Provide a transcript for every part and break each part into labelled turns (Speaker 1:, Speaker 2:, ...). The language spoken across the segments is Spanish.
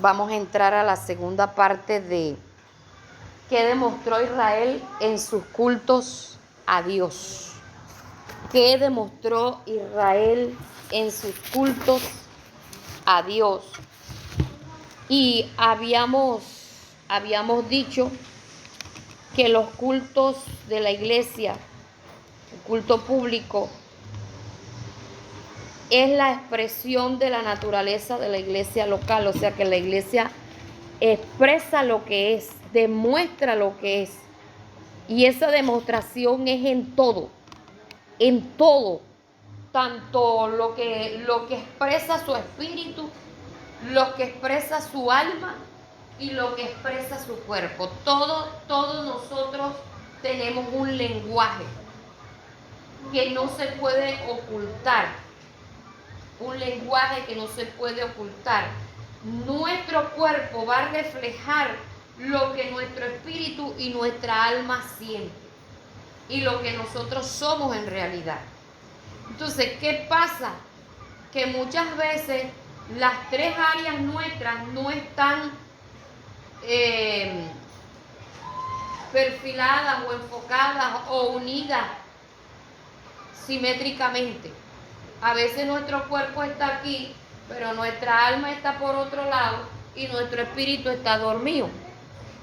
Speaker 1: vamos a entrar a la segunda parte de qué demostró Israel en sus cultos a Dios. ¿Qué demostró Israel en sus cultos a Dios? Y habíamos dicho que los cultos de la iglesia, el culto público, es la expresión de la naturaleza de la iglesia local, o sea que la iglesia expresa lo que es, demuestra lo que es. Y esa demostración es en todo, tanto lo que expresa su espíritu, lo que expresa su alma y lo que expresa su cuerpo. Todos nosotros tenemos un lenguaje que no se puede ocultar. Un lenguaje que no se puede ocultar. Nuestro cuerpo va a reflejar lo que nuestro espíritu y nuestra alma sienten y lo que nosotros somos en realidad. Entonces, ¿qué pasa? Que muchas veces las tres áreas nuestras no están perfiladas o enfocadas o unidas simétricamente. A veces nuestro cuerpo está aquí, pero nuestra alma está por otro lado y nuestro espíritu está dormido.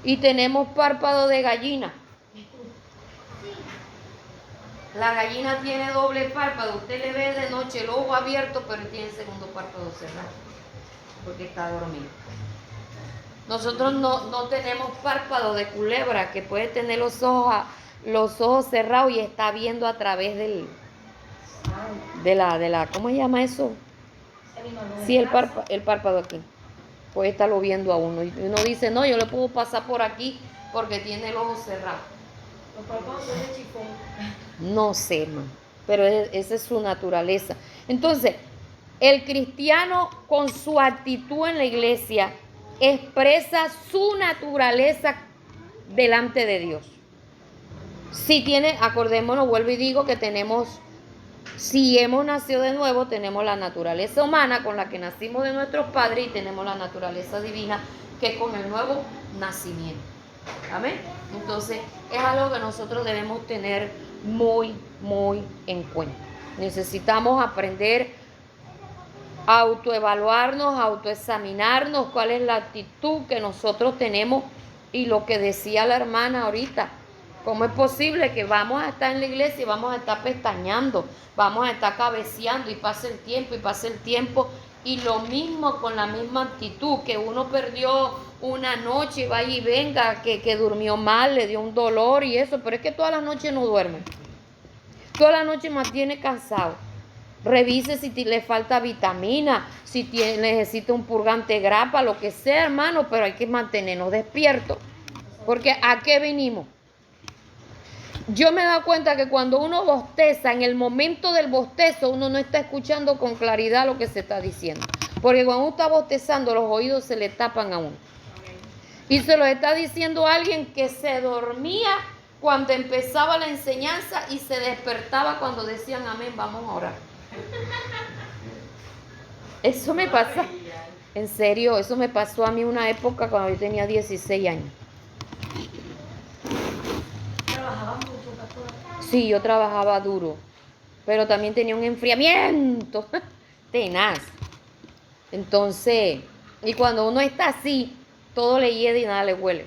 Speaker 1: Y tenemos párpado de gallina. La gallina tiene doble párpado. Usted le ve de noche el ojo abierto, pero tiene el segundo párpado cerrado, porque está dormido. Nosotros no tenemos párpado de culebra, que puede tener los ojos cerrados y está viendo a través de la ¿cómo se llama eso? Sí, el párpado aquí. Puede estarlo viendo a uno. Y uno dice, no, yo le puedo pasar por aquí porque tiene el ojo cerrado.
Speaker 2: Los párpados son de chifón.
Speaker 1: No sé, hermano, pero esa es su naturaleza. Entonces, el cristiano con su actitud en la iglesia expresa su naturaleza delante de Dios. Si tiene, acordémonos, vuelvo y digo que tenemos, si hemos nacido de nuevo, tenemos la naturaleza humana con la que nacimos de nuestros padres y tenemos la naturaleza divina que es con el nuevo nacimiento. Amén. Entonces, es algo que nosotros debemos tener muy en cuenta. Necesitamos aprender a autoevaluarnos, a autoexaminarnos cuál es la actitud que nosotros tenemos y lo que decía la hermana ahorita. ¿Cómo es posible que vamos a estar en la iglesia y vamos a estar pestañeando, vamos a estar cabeceando y pase el tiempo y lo mismo con la misma actitud, que uno perdió una noche, vaya y venga, que durmió mal, le dio un dolor y eso, pero es que toda la noche no duerme, toda la noche mantiene cansado. Revise si le falta vitamina, si necesita un purgante grapa, lo que sea, hermano, pero hay que mantenernos despiertos, porque ¿a qué venimos? Yo me he dado cuenta que cuando uno bosteza, en el momento del bostezo, uno no está escuchando con claridad lo que se está diciendo. Porque cuando uno está bostezando, los oídos se le tapan a uno. Y se lo está diciendo alguien que se dormía cuando empezaba la enseñanza y se despertaba cuando decían amén, vamos a orar. Eso me pasa, en serio, eso me pasó a mí una época cuando yo tenía 16 años. Sí, yo trabajaba duro, pero también tenía un enfriamiento tenaz. Entonces, y cuando uno está así, todo le hiede y nada le huele.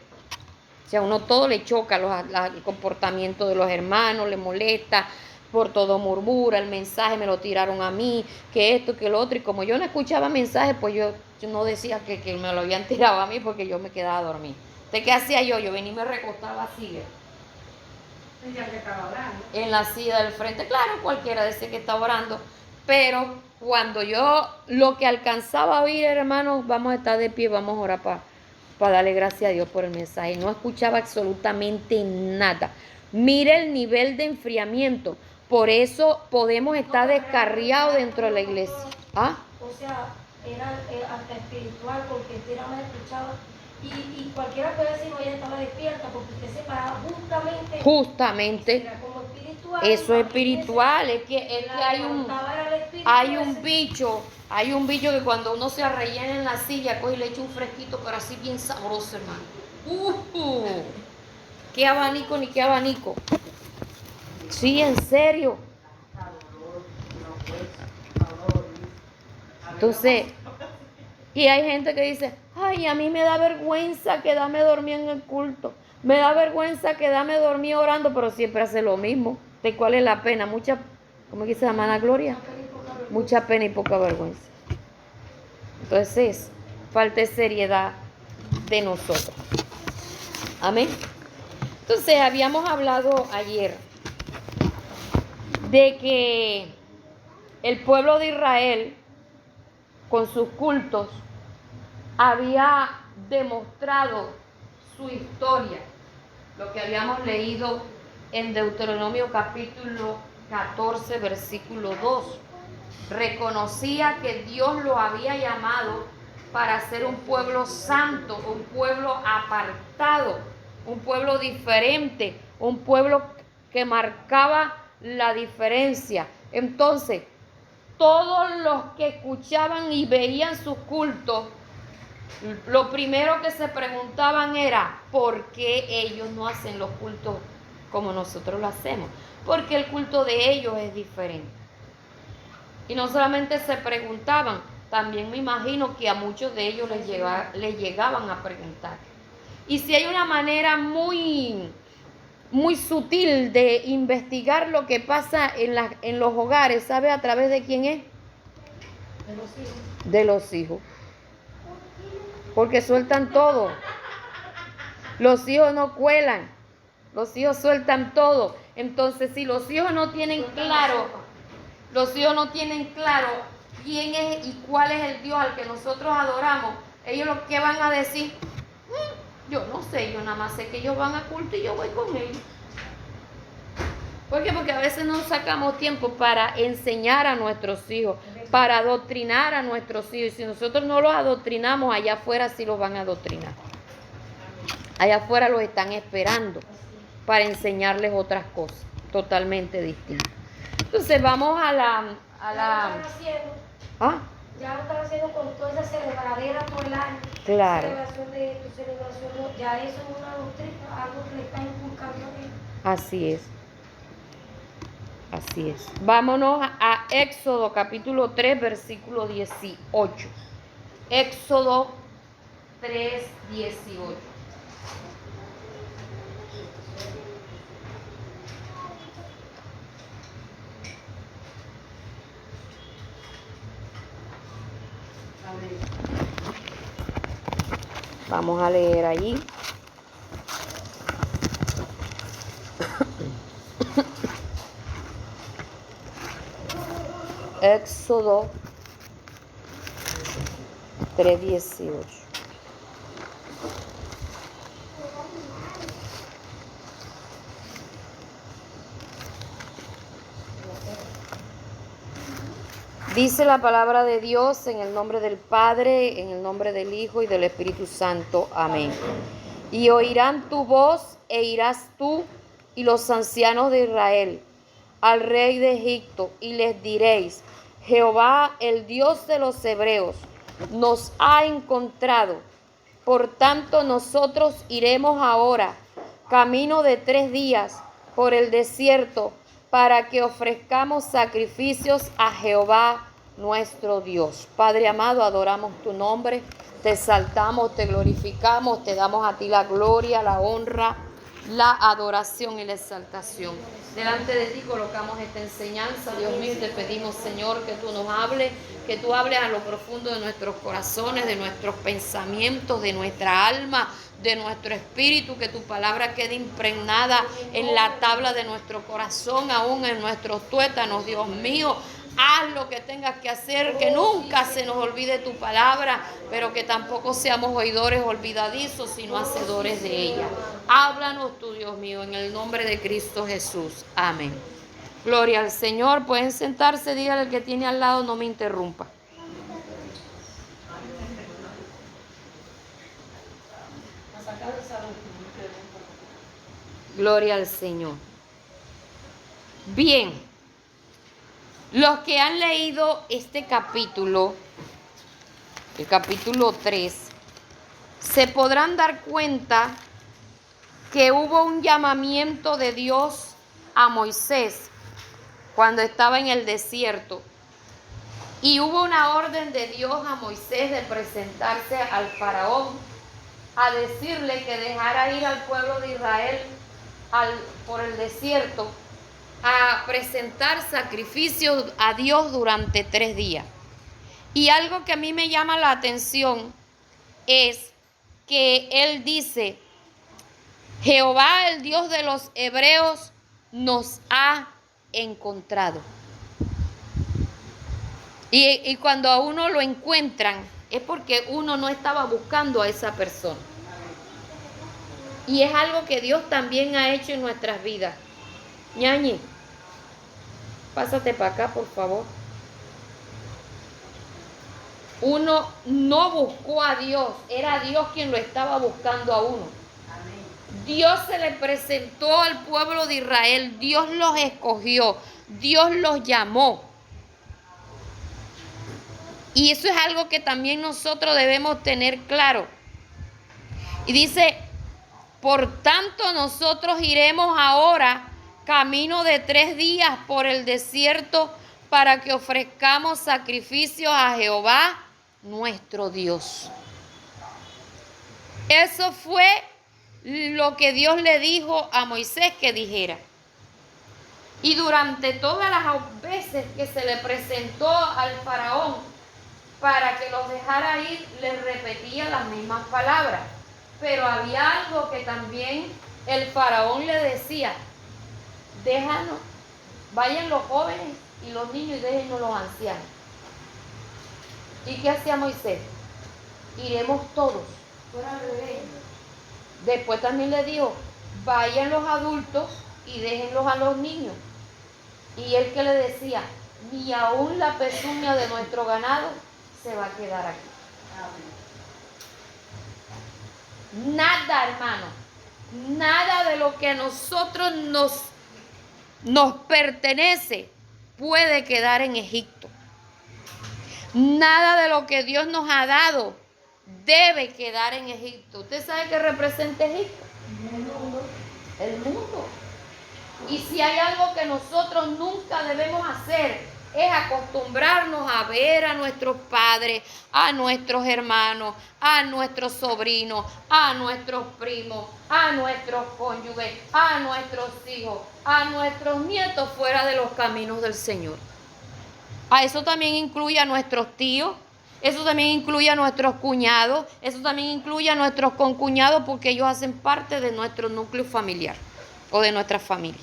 Speaker 1: O sea, uno todo le choca, el comportamiento de los hermanos, le molesta, por todo murmura, el mensaje me lo tiraron a mí, que esto, que lo otro. Y como yo no escuchaba mensajes, pues yo no decía que me lo habían tirado a mí porque yo me quedaba a dormir. Entonces, ¿qué hacía yo? Yo venía y me recostaba así, en la silla del frente. Claro, cualquiera decía que estaba orando, pero cuando yo lo que alcanzaba a oír, hermanos, vamos a estar de pie, vamos a orar para darle gracias a Dios por el mensaje. No escuchaba absolutamente nada. Mire el nivel de enfriamiento. Por eso podemos estar descarriados dentro de la iglesia. ¿Ah?
Speaker 2: O sea, era hasta espiritual, porque Tira me escuchaba Y cualquiera puede decir, no, ella estaba despierta porque usted se paraba
Speaker 1: Justamente.
Speaker 2: Era como espiritual.
Speaker 1: Eso es espiritual. Es que hay un bicho que cuando uno se rellena en la silla, coge y le echa un fresquito, pero así bien sabroso, hermano. ¡Qué abanico ni qué abanico! Sí, en serio. Entonces, y hay gente que dice, ay, a mí me da vergüenza quedarme dormida en el culto. Me da vergüenza quedarme dormida orando, pero siempre hace lo mismo. ¿De cuál es la pena? Mucha, ¿cómo dice la hermana Gloria? Mucha pena y poca vergüenza. Entonces, falta de seriedad de nosotros. Amén. Entonces, habíamos hablado ayer de que el pueblo de Israel, con sus cultos, había demostrado su historia, lo que habíamos leído en Deuteronomio capítulo 14, versículo 2. Reconocía que Dios lo había llamado para ser un pueblo santo, un pueblo apartado, un pueblo diferente, un pueblo que marcaba la diferencia. Entonces, todos los que escuchaban y veían sus cultos, lo primero que se preguntaban era, ¿por qué ellos no hacen los cultos como nosotros lo hacemos? Porque el culto de ellos es diferente. Y no solamente se preguntaban, también me imagino que a muchos de ellos les llegaban a preguntar. Y si hay una manera muy sutil de investigar lo que pasa en los hogares, ¿sabe a través de quién es?
Speaker 2: De los hijos.
Speaker 1: De los hijos. Porque sueltan todo. Los hijos no cuelan. Los hijos sueltan todo. Entonces, si los hijos no tienen claro quién es y cuál es el Dios al que nosotros adoramos, ellos lo que van a decir, yo no sé, yo nada más sé que ellos van a culto y yo voy con ellos. ¿Por qué? Porque a veces no sacamos tiempo para enseñar a nuestros hijos, para adoctrinar a nuestros hijos. Y si nosotros no los adoctrinamos, allá afuera sí los van a adoctrinar. Allá afuera los están esperando para enseñarles otras cosas totalmente distintas. Entonces vamos a la...
Speaker 2: ¿Ah? Ya lo están haciendo con toda esa celebradera por el año.
Speaker 1: Claro.
Speaker 2: Celebración de esto, celebración de... Ya eso es una doctrina, algo que le están inculcando a ellos.
Speaker 1: Así es. Así es. Vámonos a Éxodo capítulo 3, versículo 18. Éxodo 3, 18. Vamos a leer allí. Éxodo 3:18. Dice la palabra de Dios en el nombre del Padre, en el nombre del Hijo y del Espíritu Santo. Amén. Y oirán tu voz e irás tú y los ancianos de Israel al rey de Egipto y les diréis, Jehová, el Dios de los hebreos, nos ha encontrado. Por tanto, nosotros iremos ahora, camino de 3 días, por el desierto, para que ofrezcamos sacrificios a Jehová nuestro Dios. Padre amado, adoramos tu nombre, te exaltamos, te glorificamos, te damos a ti la gloria, la honra, la adoración y la exaltación. Delante de ti colocamos esta enseñanza, Dios mío, y te pedimos, Señor, que tú nos hables, que tú hables a lo profundo de nuestros corazones, de nuestros pensamientos, de nuestra alma, de nuestro espíritu, que tu palabra quede impregnada en la tabla de nuestro corazón, aún en nuestros tuétanos, Dios mío. Haz lo que tengas que hacer, que nunca se nos olvide tu palabra, pero que tampoco seamos oidores olvidadizos, sino hacedores de ella. Háblanos tú, Dios mío, en el nombre de Cristo Jesús. Amén. Gloria al Señor. Pueden sentarse, dígale al que tiene al lado, no me interrumpa. Gloria al Señor. Bien, los que han leído este capítulo, el capítulo 3, se podrán dar cuenta que hubo un llamamiento de Dios a Moisés cuando estaba en el desierto. Y hubo una orden de Dios a Moisés de presentarse al faraón, a decirle que dejara ir al pueblo de Israel por el desierto, a presentar sacrificios a Dios durante 3 días. Y algo que a mí me llama la atención es que él dice, Jehová, el Dios de los hebreos, nos ha encontrado. Y cuando a uno lo encuentran, es porque uno no estaba buscando a esa persona. Y es algo que Dios también ha hecho en nuestras vidas. Ñañi, pásate para acá, por favor. Uno no buscó a Dios, era Dios quien lo estaba buscando a uno. Dios se le presentó al pueblo de Israel, Dios los escogió, Dios los llamó. Y eso es algo que también nosotros debemos tener claro. Y dice, por tanto nosotros iremos ahora camino de 3 días por el desierto para que ofrezcamos sacrificios a Jehová nuestro Dios. Eso fue lo que Dios le dijo a Moisés que dijera. Y durante todas las veces que se le presentó al faraón para que los dejara ir, le repetía las mismas palabras. Pero había algo que también el faraón le decía, déjanos, vayan los jóvenes y los niños y déjenos los ancianos. ¿Y qué hacía Moisés? Iremos todos. Después también le dijo, vayan los adultos y déjenlos a los niños. Y él que le decía, ni aún la pezuña de nuestro ganado se va a quedar aquí. Nada, hermano, nada de lo que a nosotros nos pertenece puede quedar en Egipto. Nada de lo que Dios nos ha dado debe quedar en Egipto. ¿Usted sabe qué representa Egipto? El mundo. Y si hay algo que nosotros nunca debemos hacer, es acostumbrarnos a ver a nuestros padres, a nuestros hermanos, a nuestros sobrinos, a nuestros primos, a nuestros cónyuges, a nuestros hijos, a nuestros nietos fuera de los caminos del Señor. A eso también incluye a nuestros tíos, eso también incluye a nuestros cuñados, eso también incluye a nuestros concuñados, porque ellos hacen parte de nuestro núcleo familiar o de nuestra familia.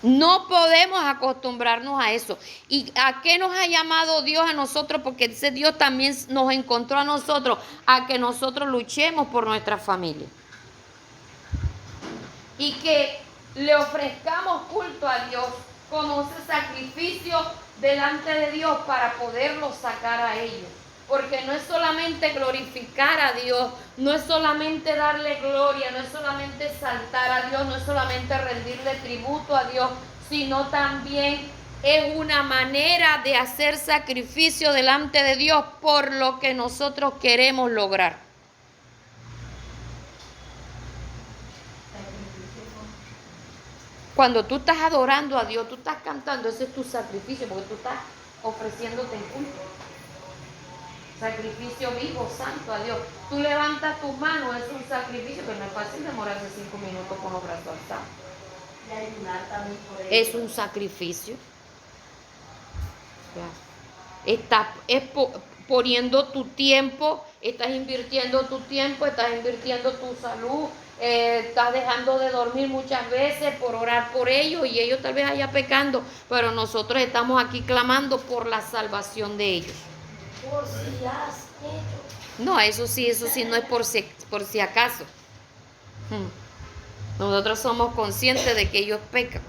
Speaker 1: No podemos acostumbrarnos a eso. ¿Y a qué nos ha llamado Dios a nosotros? Porque ese Dios también nos encontró a nosotros, a que nosotros luchemos por nuestra familia. Y que le ofrezcamos culto a Dios como ese sacrificio delante de Dios para poderlos sacar a ellos. Porque no es solamente glorificar a Dios, no es solamente darle gloria, no es solamente exaltar a Dios, no es solamente rendirle tributo a Dios, sino también es una manera de hacer sacrificio delante de Dios por lo que nosotros queremos lograr. Cuando tú estás adorando a Dios, tú estás cantando, ese es tu sacrificio, porque tú estás ofreciéndote en culto. Sacrificio vivo, santo a Dios. Tú levantas tus manos, es un sacrificio, pero no es fácil demorarse 5 minutos con los brazos alzados. Es un sacrificio. Estás poniendo tu tiempo, estás invirtiendo tu tiempo, estás invirtiendo tu salud, estás dejando de dormir muchas veces por orar por ellos y ellos tal vez allá pecando, pero nosotros estamos aquí clamando por la salvación de ellos.
Speaker 2: Por si has hecho.
Speaker 1: No, eso sí no es por si acaso. Nosotros somos conscientes de que ellos pecan.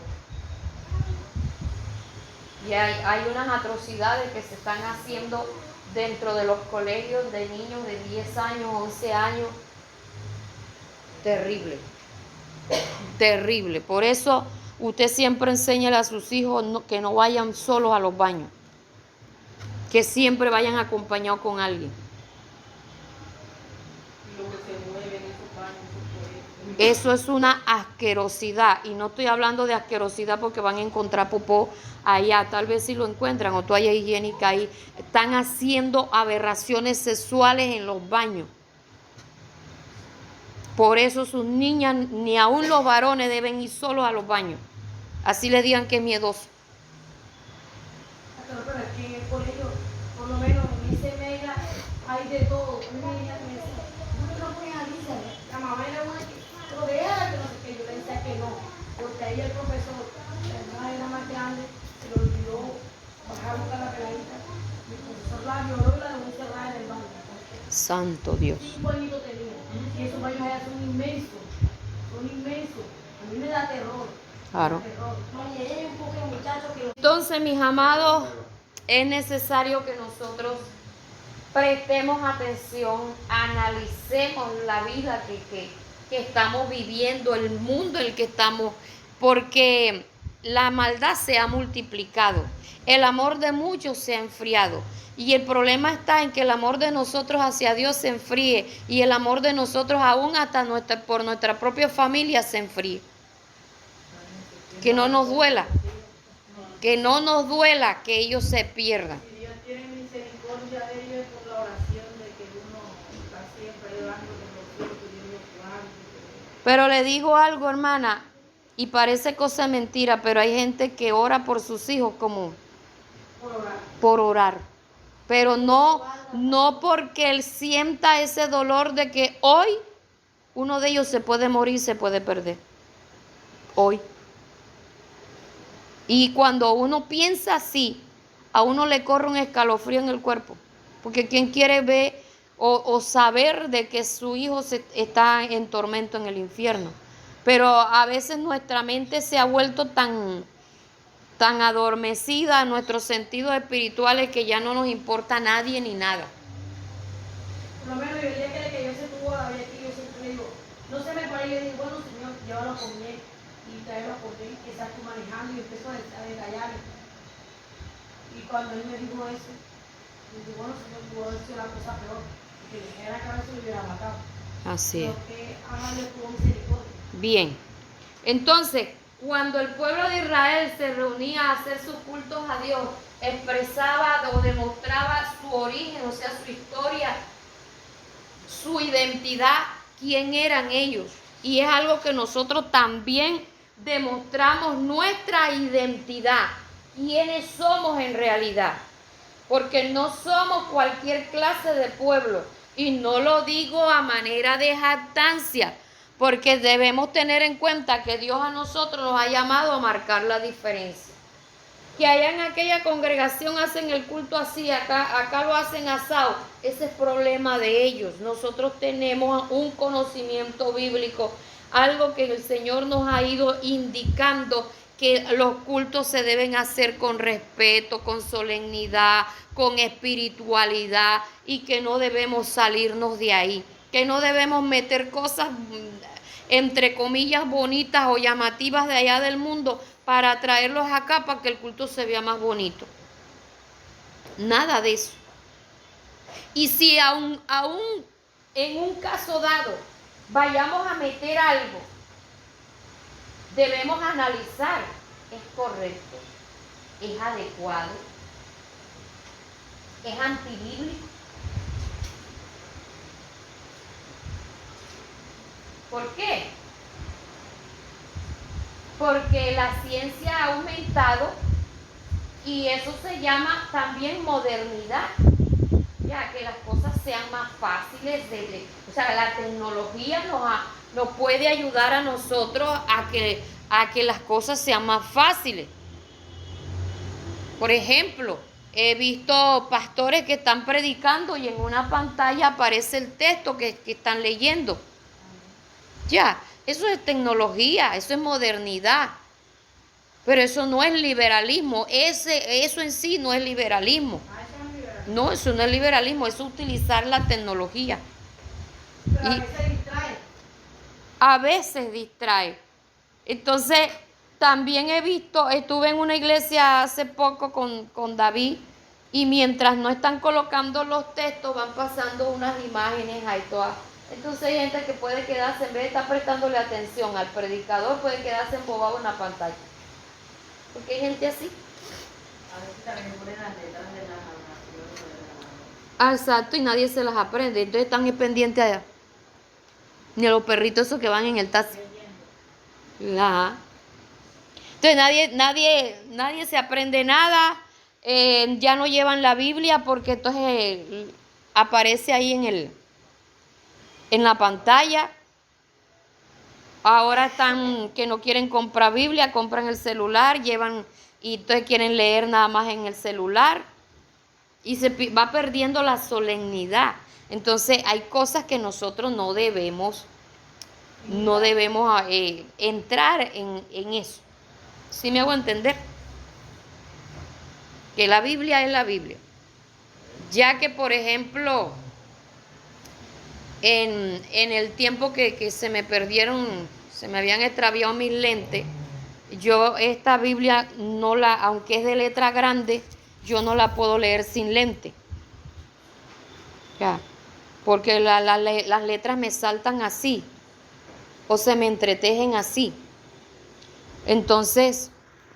Speaker 1: Y hay unas atrocidades que se están haciendo dentro de los colegios de niños de 10 años, 11 años. Terrible. Terrible. Por eso usted siempre enséñale a sus hijos que no vayan solos a los baños. Que siempre vayan acompañados con alguien. Eso es una asquerosidad. Y no estoy hablando de asquerosidad porque van a encontrar popó allá. Tal vez si lo encuentran o toalla higiénica ahí. Están haciendo aberraciones sexuales en los baños. Por eso sus niñas, ni aún los varones, deben ir solos a los baños. Así les digan que es miedoso.
Speaker 2: Pero es que en el colegio, por lo menos en ese mega, hay de todo. A mí me decía, ¿por qué no pones a Lisa? La mamá era una que, pero déjala que no sé qué. Yo le decía que no, porque ahí el profesor, la hermana era más grande, se le olvidó bajar a buscar la peladita. Mi profesor la lloró y la dejó encerrada en el baño.
Speaker 1: Santo Dios.
Speaker 2: 5 añitos tenía. Y esos baños allá son inmensos. Son inmensos. A mí me da terror.
Speaker 1: Claro.
Speaker 2: Terror. No, y ella es un poco de muchacho que...
Speaker 1: Entonces, mis amados, es necesario que nosotros prestemos atención, analicemos la vida que estamos viviendo, el mundo en el que estamos, porque la maldad se ha multiplicado, el amor de muchos se ha enfriado. Y el problema está en que el amor de nosotros hacia Dios se enfríe y el amor de nosotros aún hasta por nuestra propia familia se enfríe. Que no nos duela, que no nos duela que ellos se pierdan.
Speaker 3: Y Dios tiene misericordia de ellos por la oración de que uno está siempre orando con los hijos, pidiendo plan.
Speaker 1: Pero le digo algo, hermana, y parece cosa de mentira, pero hay gente que ora por sus hijos como por orar. Pero no porque él sienta ese dolor de que hoy uno de ellos se puede morir, se puede perder. Hoy. Y cuando uno piensa así, a uno le corre un escalofrío en el cuerpo. Porque quien quiere ver o saber de que su hijo está en tormento en el infierno. Pero a veces nuestra mente se ha vuelto tan adormecida, nuestros sentidos espirituales, que ya no nos importa nadie ni nada.
Speaker 2: Por lo menos el día que yo se tuvo a David aquí, yo siempre le digo, no se me pare, y le digo, bueno señor, llévalo con él y tráelo por él, que está tú manejando, y empezó a detallarle. Y cuando él me dijo eso, yo digo, bueno señor, pudo haber sido la cosa peor, que le dijera la cabeza y lo hubiera matado.
Speaker 1: Así es.
Speaker 2: Pero que Ana le tuvo misericordia.
Speaker 1: Bien. Entonces, cuando el pueblo de Israel se reunía a hacer sus cultos a Dios, expresaba o demostraba su origen, o sea, su historia, su identidad, quién eran ellos. Y es algo que nosotros también demostramos, nuestra identidad, quiénes somos en realidad. Porque no somos cualquier clase de pueblo. Y no lo digo a manera de jactancia, porque debemos tener en cuenta que Dios a nosotros nos ha llamado a marcar la diferencia. Que allá en aquella congregación hacen el culto así, acá lo hacen asado, ese es problema de ellos. Nosotros tenemos un conocimiento bíblico, algo que el Señor nos ha ido indicando, que los cultos se deben hacer con respeto, con solemnidad, con espiritualidad, y que no debemos salirnos de ahí, que no debemos meter cosas entre comillas bonitas o llamativas de allá del mundo para traerlos acá para que el culto se vea más bonito. Nada de eso. Y si aún en un caso dado vayamos a meter algo, debemos analizar, ¿es correcto? ¿Es adecuado? ¿Es antibíblico? ¿Por qué? Porque la ciencia ha aumentado y eso se llama también modernidad, ya que las cosas sean más fáciles, o sea, la tecnología nos puede ayudar a nosotros a que las cosas sean más fáciles. Por ejemplo, he visto pastores que están predicando y en una pantalla aparece el texto que están leyendo. Ya, eso es tecnología, eso es modernidad. Pero eso no es liberalismo, eso en sí no es liberalismo. No, eso no es liberalismo, eso es utilizar la tecnología.
Speaker 2: Pero a veces distrae.
Speaker 1: a veces distrae. Entonces, también estuve en una iglesia hace poco con David, y mientras no están colocando los textos, van pasando unas imágenes ahí todas. Entonces hay gente que puede quedarse, en vez de estar prestándole atención al predicador, puede quedarse embobado en la pantalla. Porque hay gente así.
Speaker 3: A veces también ponen las letras de las oraciones.
Speaker 1: Exacto, y nadie se las aprende. Entonces están pendientes allá. Ni a los perritos esos que van en el taxi. Entonces nadie se aprende nada. Ya no llevan la Biblia porque entonces aparece ahí en la pantalla. Ahora están que no quieren comprar Biblia, compran el celular, llevan y entonces quieren leer nada más en el celular y se va perdiendo la solemnidad. Entonces hay cosas que nosotros no debemos entrar en eso. ¿Sí me hago entender? Que la Biblia es la Biblia. Ya que, por ejemplo, en el tiempo que se me perdieron, se me habían extraviado mis lentes, yo esta Biblia aunque es de letra grande, yo no la puedo leer sin lente. Ya, porque las letras me saltan así, o se me entretejen así. Entonces,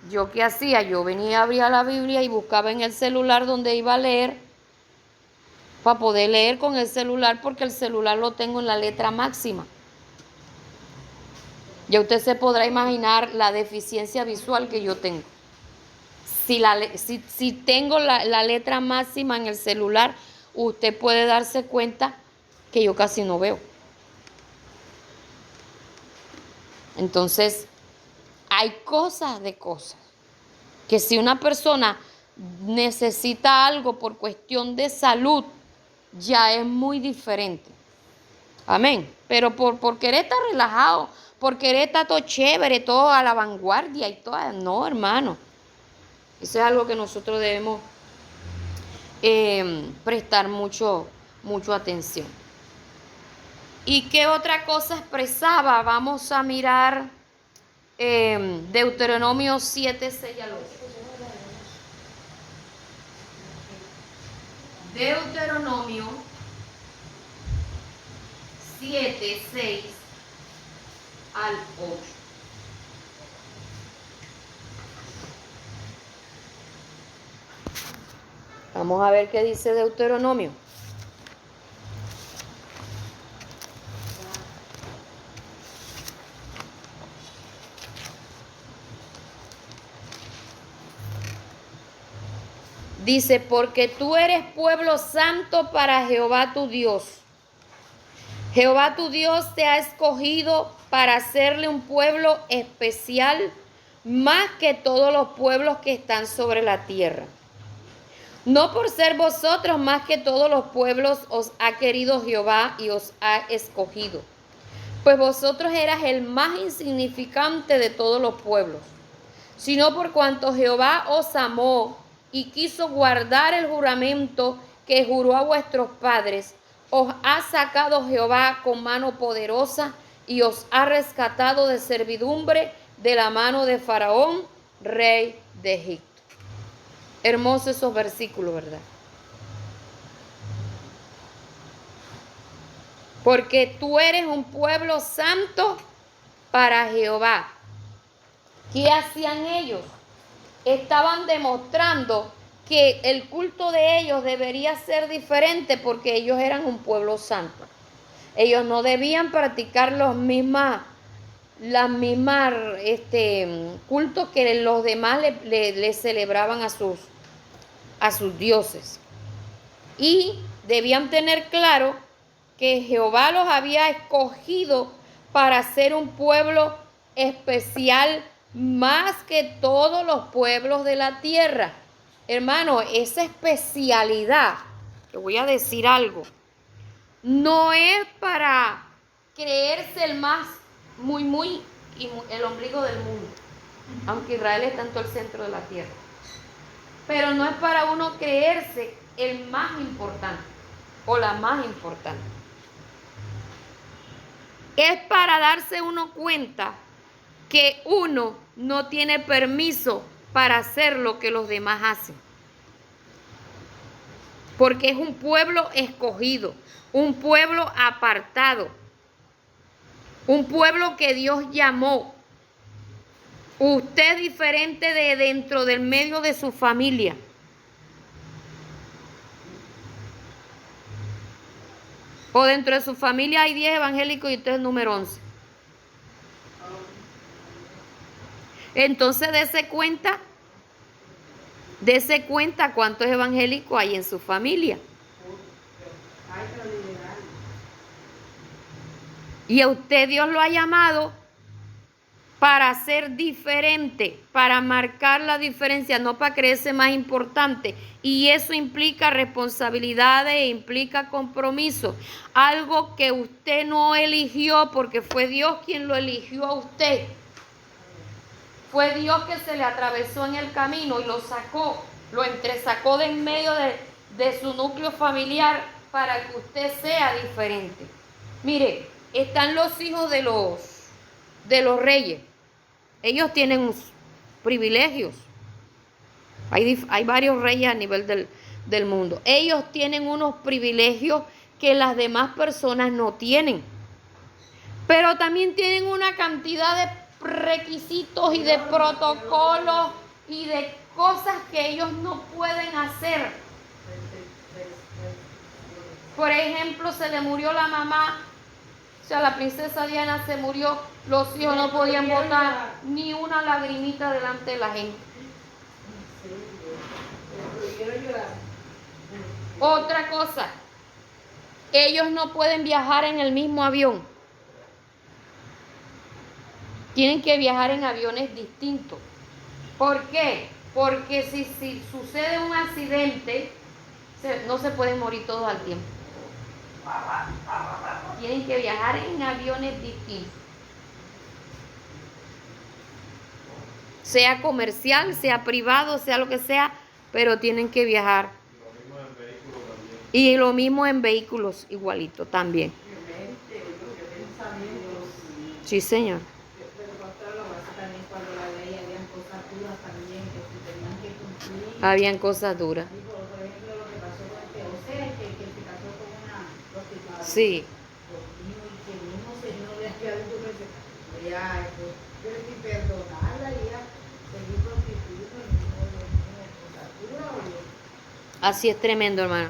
Speaker 1: ¿yo qué hacía? Yo venía, abría la Biblia y buscaba en el celular donde iba a leer, para poder leer con el celular, porque el celular lo tengo en la letra máxima. Ya usted se podrá imaginar la deficiencia visual que yo tengo. Si tengo la letra máxima en el celular, usted puede darse cuenta que yo casi no veo. Entonces, hay cosas de cosas. Que si una persona necesita algo por cuestión de salud, ya es muy diferente. Amén. Pero por querer estar relajado, por querer estar todo chévere, todo a la vanguardia y todo, no, hermano. Eso es algo que nosotros debemos prestar mucho atención. ¿Y qué otra cosa expresaba? Vamos a mirar Deuteronomio 7, 6 al 8. Deuteronomio 7, 6 al 8. Vamos a ver qué dice Deuteronomio. Dice, porque tú eres pueblo santo para Jehová tu Dios. Jehová tu Dios te ha escogido para hacerle un pueblo especial, más que todos los pueblos que están sobre la tierra. No por ser vosotros más que todos los pueblos os ha querido Jehová y os ha escogido, pues vosotros eras el más insignificante de todos los pueblos, sino por cuanto Jehová os amó y quiso guardar el juramento que juró a vuestros padres, os ha sacado Jehová con mano poderosa y os ha rescatado de servidumbre de la mano de Faraón, rey de Egipto. Hermosos esos versículos, ¿verdad? Porque tú eres un pueblo santo para Jehová. ¿Qué hacían ellos? Estaban demostrando que el culto de ellos debería ser diferente porque ellos eran un pueblo santo. Ellos no debían practicar las mismas cultos que los demás le celebraban a sus dioses. Y debían tener claro que Jehová los había escogido para ser un pueblo especial más que todos los pueblos de la tierra. Hermano, esa especialidad, te voy a decir algo, no es para creerse el más, muy, y el ombligo del mundo, aunque Israel está en todo el centro de la tierra. Pero no es para uno creerse el más importante o la más importante. es para darse uno cuenta que uno no tiene permiso para hacer lo que los demás hacen. Porque es un pueblo escogido, un pueblo apartado, un pueblo que Dios llamó. Usted es diferente de dentro del medio de su familia. O dentro de su familia hay 10 evangélicos y usted es el número 11. Entonces dése cuenta cuántos evangélicos hay en su familia. Y a usted Dios lo ha llamado para ser diferente, para marcar la diferencia, no para creerse más importante. Y eso implica responsabilidades e implica compromiso. Algo que usted no eligió porque fue Dios quien lo eligió a usted. Fue Dios que se le atravesó en el camino y lo sacó, lo entresacó de en medio de su núcleo familiar para que usted sea diferente. Mire, están los hijos de los reyes. Ellos tienen privilegios. Hay varios reyes a nivel del mundo. Ellos tienen unos privilegios que las demás personas no tienen. Pero también tienen una cantidad de requisitos y de protocolos y de cosas que ellos no pueden hacer. Por ejemplo, se le murió la mamá. O sea, la princesa Diana se murió, los hijos no podían botar ni una lagrimita delante de la gente. Otra cosa, ellos no pueden viajar en el mismo avión. Tienen que viajar en aviones distintos. ¿Por qué? Porque si sucede un accidente, no se pueden morir todos al tiempo. Tienen que viajar en aviones distintos. Sea comercial, sea privado, sea lo que sea, pero tienen que viajar. Y lo mismo en vehículos, igualito también. Sí, señor. Habían cosas duras. Sí. Así es tremendo, hermano.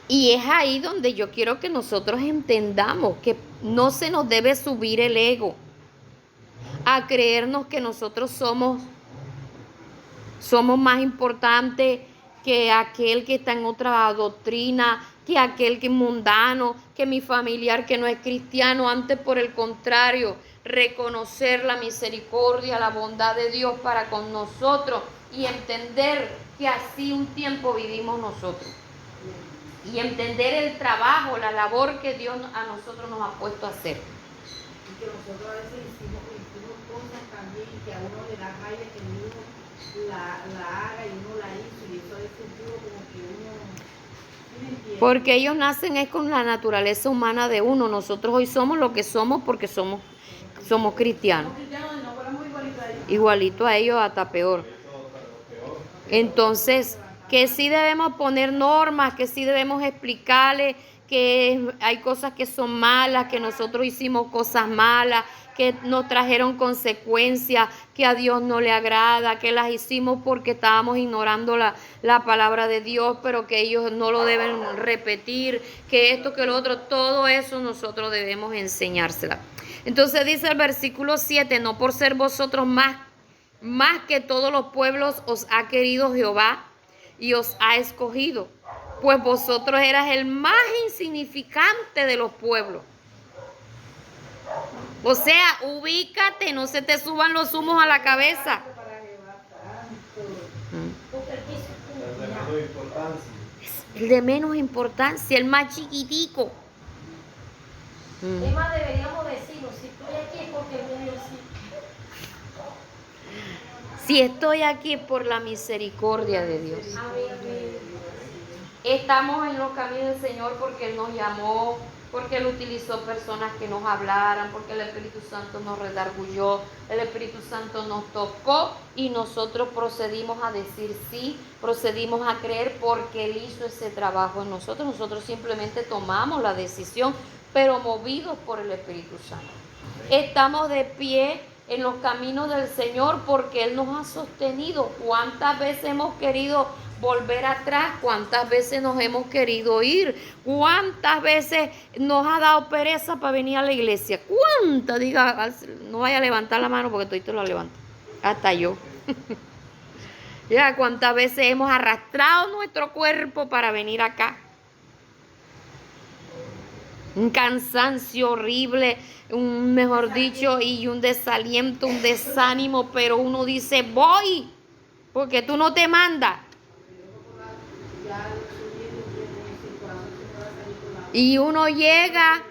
Speaker 1: Y es ahí donde yo quiero que nosotros entendamos que no se nos debe subir el ego a creernos que nosotros somos más importantes que aquel que está en otra doctrina, que aquel que es mundano, que mi familiar que no es cristiano. Antes, por el contrario, reconocer la misericordia, la bondad de Dios para con nosotros y entender que así un tiempo vivimos nosotros. Y entender el trabajo, la labor que Dios a nosotros nos ha puesto a hacer.
Speaker 3: Y que nosotros a veces hicimos cosas también que a uno le da rabia que uno la haga y uno la hizo, y eso es sentido como que uno...
Speaker 1: Porque ellos nacen es con la naturaleza humana de uno. Nosotros hoy somos lo que somos porque somos cristianos. Igualito a ellos, hasta peor. Entonces, que sí debemos poner normas, que sí debemos explicarles que hay cosas que son malas, que nosotros hicimos cosas malas, que nos trajeron consecuencias, que a Dios no le agrada, que las hicimos porque estábamos ignorando la palabra de Dios, pero que ellos no lo deben repetir, que esto, que lo otro, todo eso nosotros debemos enseñársela. Entonces dice el versículo 7, no por ser vosotros más que todos los pueblos os ha querido Jehová y os ha escogido, pues vosotros eras el más insignificante de los pueblos. O sea, ubícate, no se te suban los humos a la cabeza. Es el de menos importancia, el más chiquitico.
Speaker 2: Es más, deberíamos decirlo, si estoy aquí es porque el medio sí.
Speaker 1: Si estoy aquí por la misericordia de Dios.
Speaker 2: Amén.
Speaker 1: Estamos en los caminos del Señor porque Él nos llamó, porque Él utilizó personas que nos hablaran, porque el Espíritu Santo nos redarguyó, el Espíritu Santo nos tocó y nosotros procedimos a decir sí, procedimos a creer porque Él hizo ese trabajo en nosotros. Nosotros simplemente tomamos la decisión, pero movidos por el Espíritu Santo. Estamos de pie en los caminos del Señor porque Él nos ha sostenido. ¿Cuántas veces hemos querido volver atrás? ¿Cuántas veces nos hemos querido ir? ¿Cuántas veces nos ha dado pereza para venir a la iglesia? ¿Cuántas? Diga, no vaya a levantar la mano porque todito la levanto. Hasta yo. Ya, ¿cuántas veces hemos arrastrado nuestro cuerpo para venir acá? Un cansancio horrible, mejor dicho, y un desaliento, un desánimo, pero uno dice, voy, porque tú no te mandas. Y uno llega,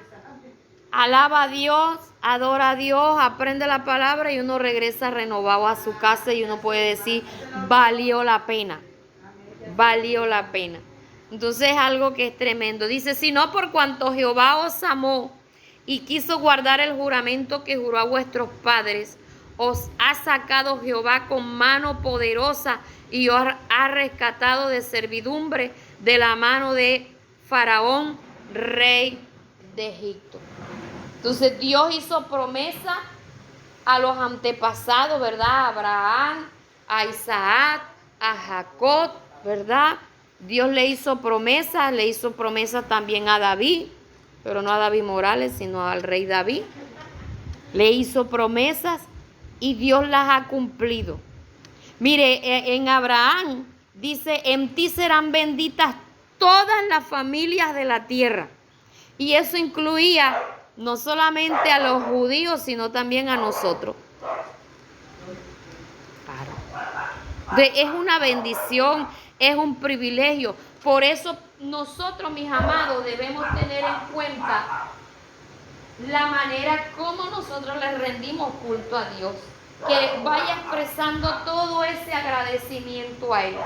Speaker 1: alaba a Dios, adora a Dios, aprende la palabra y uno regresa renovado a su casa y uno puede decir, valió la pena, valió la pena. Entonces es algo que es tremendo. Dice, sino por cuanto Jehová os amó y quiso guardar el juramento que juró a vuestros padres, os ha sacado Jehová con mano poderosa y os ha rescatado de servidumbre de la mano de Faraón, rey de Egipto. Entonces Dios hizo promesa a los antepasados, ¿verdad? A Abraham, a Isaac, a Jacob, ¿verdad? Dios le hizo promesa también a David, pero no a David Morales, sino al rey David. Le hizo promesas y Dios las ha cumplido. Mire, en Abraham dice, en ti serán benditas todas las familias de la tierra. Y eso incluía no solamente a los judíos, sino también a nosotros. Es una bendición, es un privilegio. Por eso nosotros, mis amados, debemos tener en cuenta la manera como nosotros le rendimos culto a Dios. Que vaya expresando todo ese agradecimiento a Él.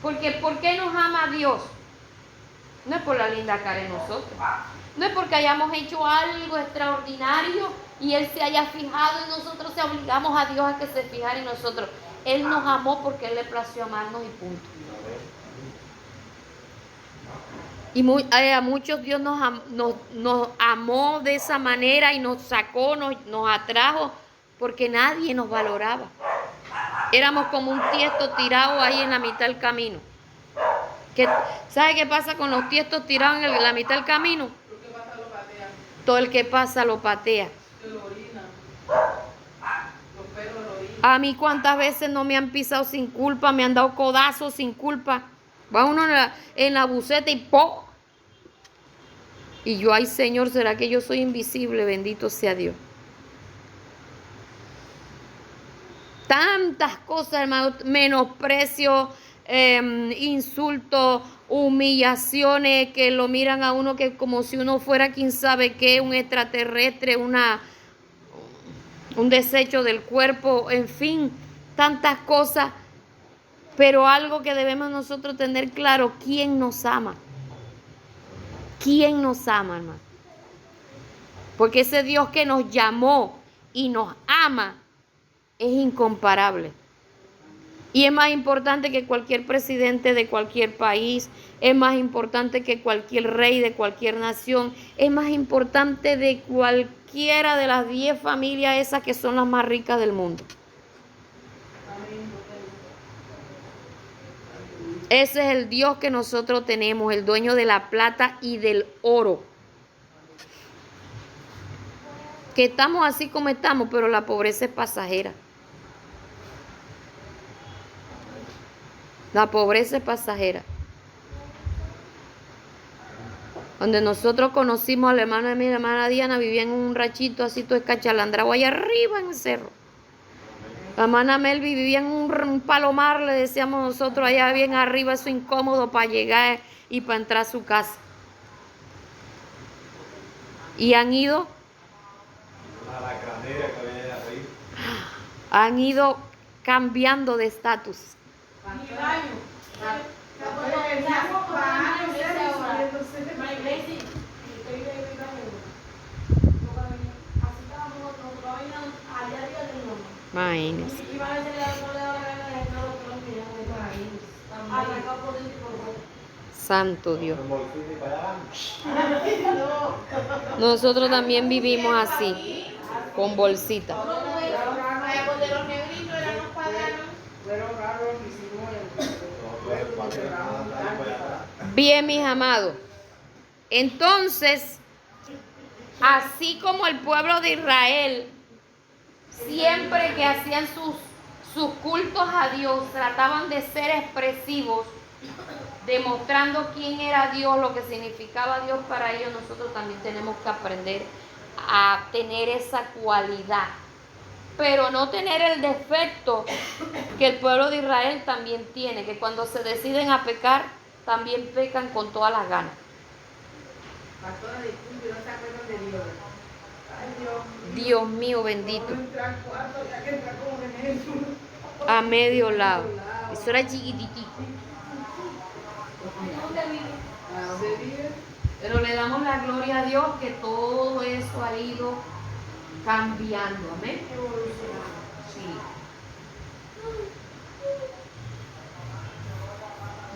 Speaker 1: Porque ¿por qué nos ama Dios? No es por la linda cara de nosotros. No es porque hayamos hecho algo extraordinario y Él se haya fijado en nosotros, se obligamos a Dios a que se fijara en nosotros. Él nos amó porque Él le plació amarnos y punto. Y a muchos Dios nos amó de esa manera y nos sacó, nos atrajo porque nadie nos valoraba. Éramos como un tiesto tirado ahí en la mitad del camino. ¿Sabe qué pasa con los tiestos tirados en la mitad del camino? Todo el que pasa lo patea. A mí cuántas veces no me han pisado sin culpa, me han dado codazos sin culpa. Va uno en la buceta y ¡po! Y yo, ay Señor, ¿será que yo soy invisible? Bendito sea Dios. Tantas cosas, hermano, menosprecio, insultos, humillaciones, que lo miran a uno que como si uno fuera quién sabe qué, un extraterrestre, un desecho del cuerpo, en fin, tantas cosas. Pero algo que debemos nosotros tener claro, ¿quién nos ama? ¿Quién nos ama, hermano? Porque ese Dios que nos llamó y nos ama es incomparable. Y es más importante que cualquier presidente de cualquier país, es más importante que cualquier rey de cualquier nación, es más importante de cualquiera de las 10 familias esas que son las más ricas del mundo. Ese es el Dios que nosotros tenemos, el dueño de la plata y del oro. Que estamos así como estamos, pero la pobreza es pasajera. La pobreza es pasajera. Donde nosotros conocimos a la hermana de mi hermana Diana, vivía en un ranchito así todo escachalandrado allá arriba en el cerro. La hermana Melvi vivía en un palomar, le decíamos nosotros, allá bien arriba, eso incómodo para llegar y para entrar a su casa. Y han ido cambiando de estatus. Ismaenes.
Speaker 2: Y van a decirle no le da la gana de entrar a los tronos que llaman Ismaenes. Arrancado por dentro y por fuera.
Speaker 1: Santo Dios. Nosotros también vivimos así, con bolsita.
Speaker 3: Cuando los negritos eran los paganos. Fueron raros que hicimos
Speaker 1: Bien, mis amados. Entonces, así como el pueblo de Israel, siempre que hacían sus cultos a Dios, trataban de ser expresivos, demostrando quién era Dios, lo que significaba Dios para ellos, nosotros también tenemos que aprender a tener esa cualidad, pero no tener el defecto que el pueblo de Israel también tiene, que cuando se deciden a pecar, también pecan con todas las ganas.
Speaker 3: Pastora, disculpe, no se acuerdan de Dios. Ay,
Speaker 1: Dios mío bendito.
Speaker 3: Vamos a entrar cuatro, ya que entra como en eso.
Speaker 1: A medio lado. Eso era chiquititito.
Speaker 2: ¿Dónde vive?
Speaker 3: ¿A dónde vive?
Speaker 1: Pero le damos la gloria a Dios que todo eso ha ido cambiando. Amén. Sí.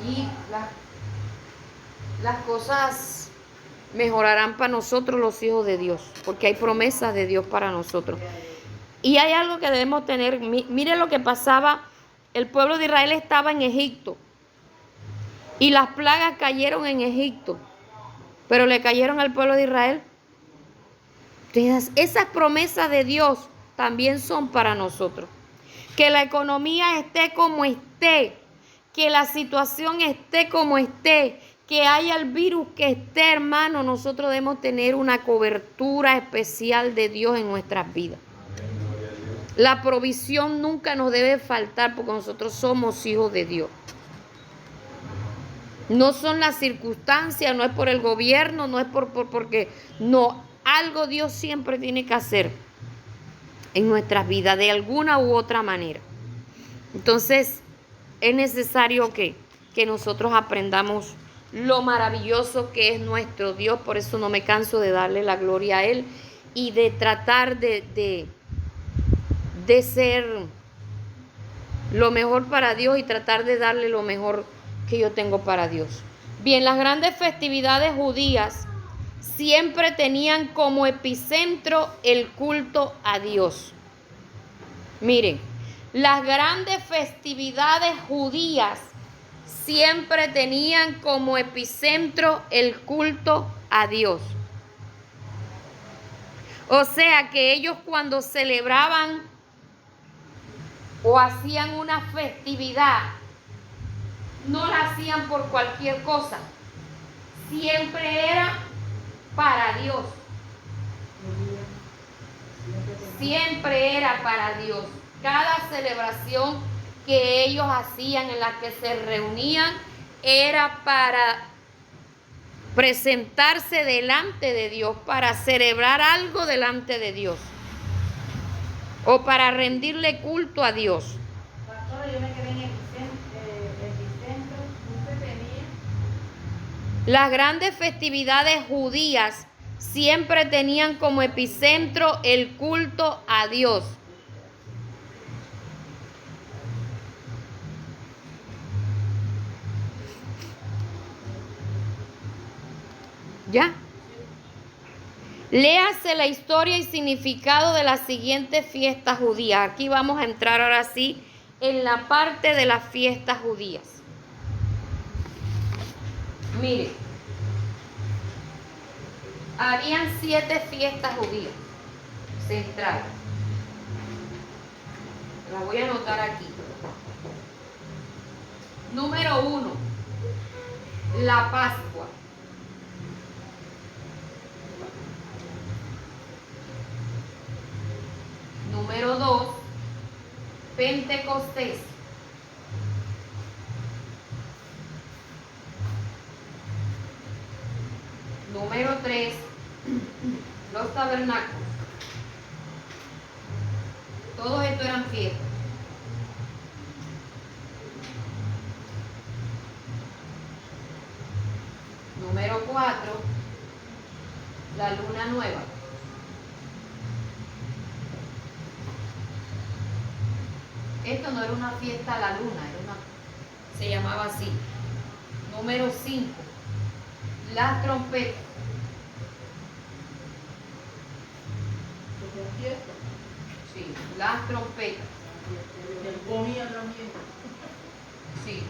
Speaker 1: Y las cosas mejorarán para nosotros los hijos de Dios, porque hay promesas de Dios para nosotros. Y hay algo que debemos tener. Mire lo que pasaba. El pueblo de Israel estaba en Egipto y las plagas cayeron en Egipto, pero le cayeron al pueblo de Israel. Entonces, esas promesas de Dios también son para nosotros. Que la economía esté como esté, que la situación esté como esté, que haya el virus que esté, hermano, nosotros debemos tener una cobertura especial de Dios en nuestras vidas. La provisión nunca nos debe faltar porque nosotros somos hijos de Dios. No son las circunstancias, no es por el gobierno, no es porque no, algo Dios siempre tiene que hacer en nuestras vidas de alguna u otra manera. Entonces, es necesario que nosotros aprendamos lo maravilloso que es nuestro Dios. Por eso no me canso de darle la gloria a Él y de tratar de ser lo mejor para Dios y tratar de darle lo mejor que yo tengo para Dios. Bien, las grandes festividades judías siempre tenían como epicentro el culto a Dios. Miren, las grandes festividades judías siempre tenían como epicentro el culto a Dios. O sea que ellos cuando celebraban o hacían una festividad, no la hacían por cualquier cosa. Siempre era para Dios. Siempre era para Dios. Cada celebración que ellos hacían, en la que se reunían, era para presentarse delante de Dios, para celebrar algo delante de Dios, o para rendirle culto a Dios.
Speaker 3: Pastora, yo me quedé en epicentro. ¿Usted tenía?
Speaker 1: Las grandes festividades judías siempre tenían como epicentro el culto a Dios. ¿Ya? Léase la historia y significado de las siguientes fiestas judías. Aquí vamos a entrar ahora sí en la parte de las fiestas judías. Mire, habían 7 fiestas judías centrales. Las voy a anotar aquí. Número 1, la Pascua. Número 2, Pentecostés. Número 3, los tabernáculos. Todos estos eran fiestas. Número 4, la luna nueva. Esto no era una fiesta a la luna, se llamaba así. Número 5, las trompetas.
Speaker 3: ¿Qué fiesta?
Speaker 1: Sí, las trompetas.
Speaker 3: Él comía también.
Speaker 1: Sí.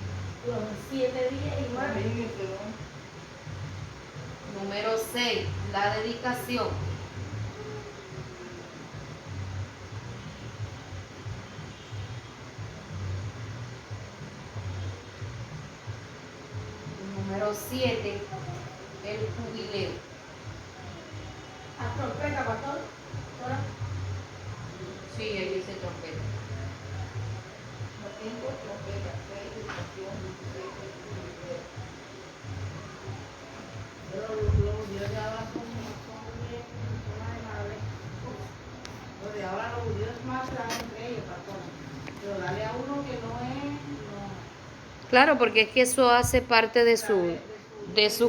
Speaker 2: Fueron 7 días y 9.
Speaker 3: También, pero
Speaker 1: Número 6, la dedicación. Número 7, el jubileo.
Speaker 2: A trompeta, pastor. Ahora,
Speaker 1: Sí, ahí dice trompeta.
Speaker 3: no tengo trompeta, 6, educación, 16, jubileo. Pero los judíos de ahora son bien, son animales. Los de ahora los judíos más se dan entre ellos, pastor. Pero dale a uno que no es, no.
Speaker 1: Claro, porque es que eso hace parte de su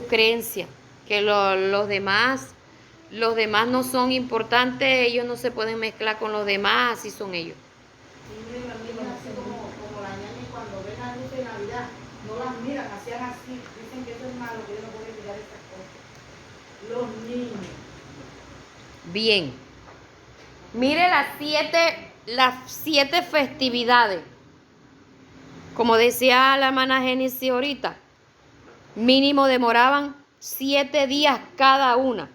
Speaker 1: creencia, que los demás no son importantes, ellos no se pueden mezclar con los demás, así son ellos.
Speaker 3: Siempre también así como la ñaña cuando ven las luces de Navidad, no las miran, hacían así, dicen que eso es malo, que ellos no pueden mirar esas cosas. Los niños.
Speaker 1: Bien, mire las siete festividades. Como decía la hermana Génesis ahorita, mínimo demoraban 7 días cada una.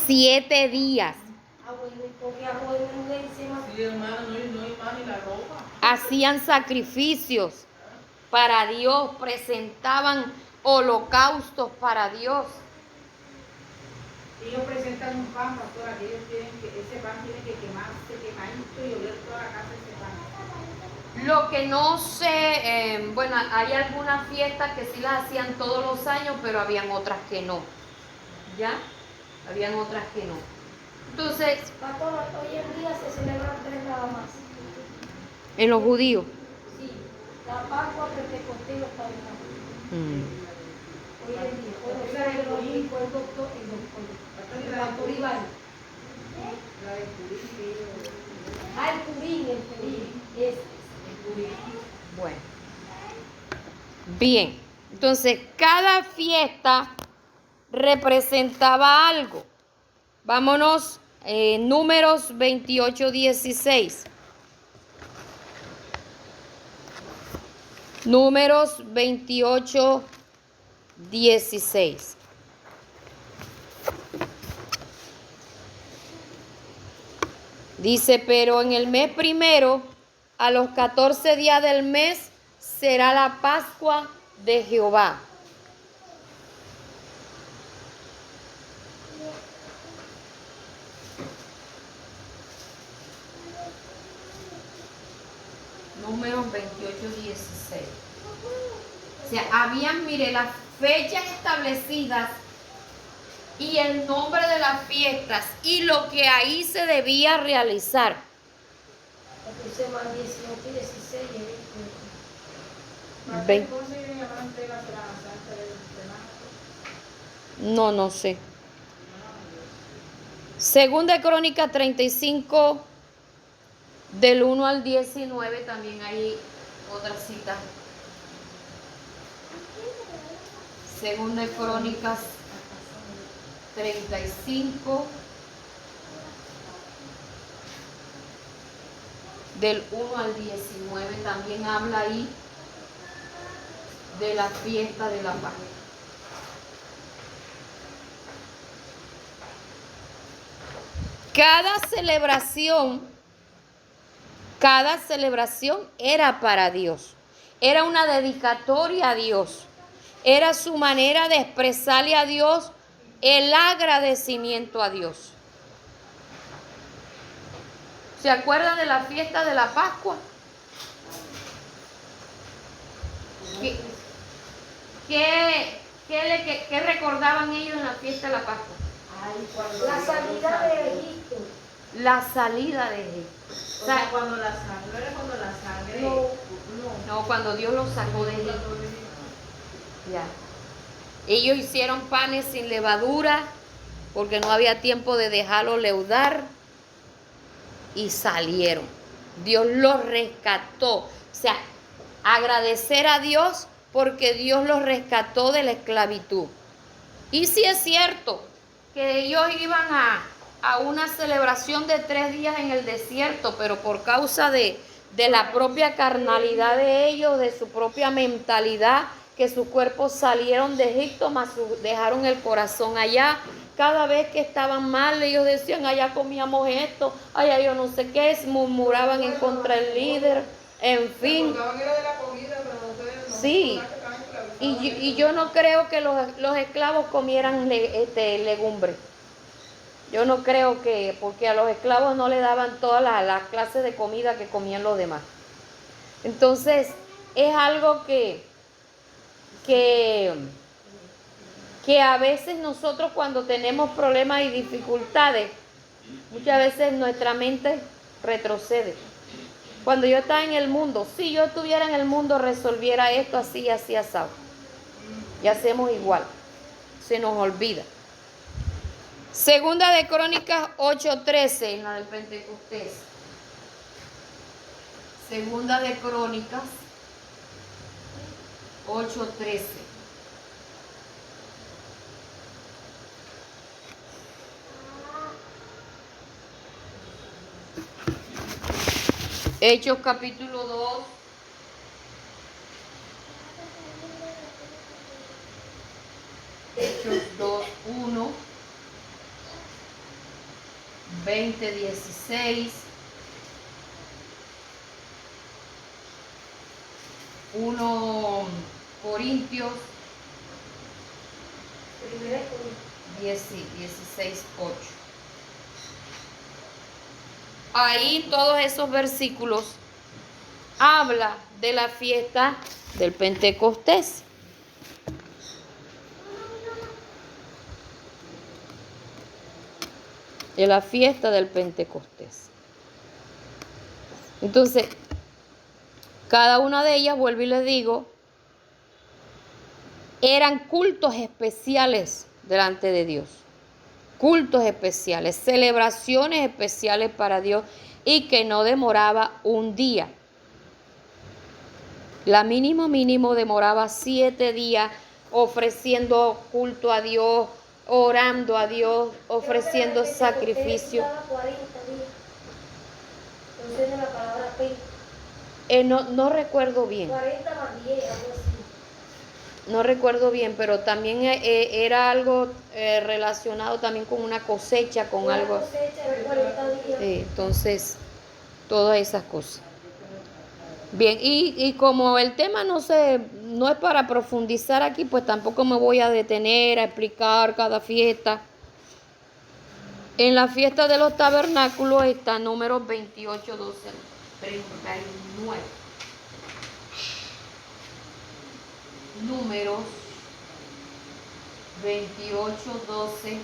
Speaker 1: 7 días.
Speaker 2: bueno, y porque agua de menudo encima.
Speaker 3: Sí, hermano, no hay más ni la ropa.
Speaker 1: Hacían sacrificios para Dios, presentaban holocaustos para Dios.
Speaker 3: Ellos presentan un pan, pastora, que ellos tienen que, ese pan tiene que quemarse, quemadito y oler toda la casa ese pan.
Speaker 1: Lo que no sé, bueno, hay algunas fiestas que sí las hacían todos los años, pero habían otras que no. ¿Ya? Habían otras que no. Entonces,
Speaker 2: Pastor, hoy en día se celebran 3 nada más.
Speaker 1: en los judíos.
Speaker 2: Sí, la Pascua, Pentecostés y los Padres. Hoy en día. Hoy
Speaker 3: La de
Speaker 2: lo
Speaker 3: Purín.
Speaker 2: dijo el doctor, el pastor Iván.
Speaker 3: La de Purín, que ellos-
Speaker 2: Ah, el Purín, el Purín. Ese.
Speaker 1: Bueno. Bien. Entonces, cada fiesta representaba algo. Vámonos, Números 28:16. Números 28:16. Dice, pero en el mes primero, a los 14 días del mes, será la Pascua de Jehová. Números 28:16. O sea, habían, mire, las fechas establecidas y el nombre de las fiestas y lo que ahí se debía realizar.
Speaker 2: Entonces más 18 y 16 y 20.
Speaker 1: Ven.
Speaker 3: ¿Cómo se llama entrega la santa del Senado?
Speaker 1: No sé. Segunda de Crónicas 35, del 1 al 19, también hay otra cita. Segunda de Crónicas 35, del 1 al 19, también habla ahí de la fiesta de la paz. Cada celebración era para Dios. Era una dedicatoria a Dios. Era su manera de expresarle a Dios el agradecimiento a Dios. ¿Se acuerdan de la fiesta de la Pascua? ¿Qué recordaban ellos en la fiesta de la Pascua?
Speaker 3: Ay, cuando
Speaker 2: La salida de Egipto.
Speaker 1: La salida de Egipto.
Speaker 3: O sea, cuando la sangre, no era cuando la sangre.
Speaker 1: No, cuando Dios los sacó de Egipto. Ya. Ellos hicieron panes sin levadura porque no había tiempo de dejarlo leudar y salieron. Dios los rescató. O sea, agradecer a Dios porque Dios los rescató de la esclavitud. Y sí es cierto que ellos iban a una celebración de 3 días en el desierto, pero por causa de la propia carnalidad de ellos, de su propia mentalidad, que sus cuerpos salieron de Egipto, mas dejaron el corazón allá. Cada vez que estaban mal, ellos decían, allá comíamos esto, allá yo no sé qué, murmuraban en contra del líder, en fin. Sí, y yo no creo que los esclavos comieran legumbres. Yo no creo que, porque a los esclavos no le daban todas las clases de comida que comían los demás. Entonces, es algo que a veces nosotros cuando tenemos problemas y dificultades, muchas veces nuestra mente retrocede. Cuando yo estaba en el mundo, si yo estuviera en el mundo, resolviera esto así, así, asado. Y hacemos igual. Se nos olvida. Segunda de Crónicas 8:13, en la del Pentecostés. Segunda de Crónicas 8:13. Hechos capítulo 2. Hechos 2:1. 20:16. 1 Corintios 16:8. Ahí todos esos versículos habla de la fiesta del Pentecostés. De la fiesta del Pentecostés. Entonces, cada una de ellas, vuelvo y les digo, eran cultos especiales delante de Dios. Cultos especiales, celebraciones especiales para Dios y que no demoraba un día. La mínimo demoraba 7 días ofreciendo culto a Dios, orando a Dios, ofreciendo sacrificio. No recuerdo bien.
Speaker 2: 40 más 10, algo así.
Speaker 1: No recuerdo bien, pero también era algo relacionado también con una cosecha, con algo.
Speaker 2: Cosecha de 40 días.
Speaker 1: Entonces, todas esas cosas. Bien, y como el tema no es para profundizar aquí, pues tampoco me voy a detener a explicar cada fiesta. En la fiesta de los tabernáculos está Números 28, 12, 39. Números 28, 12.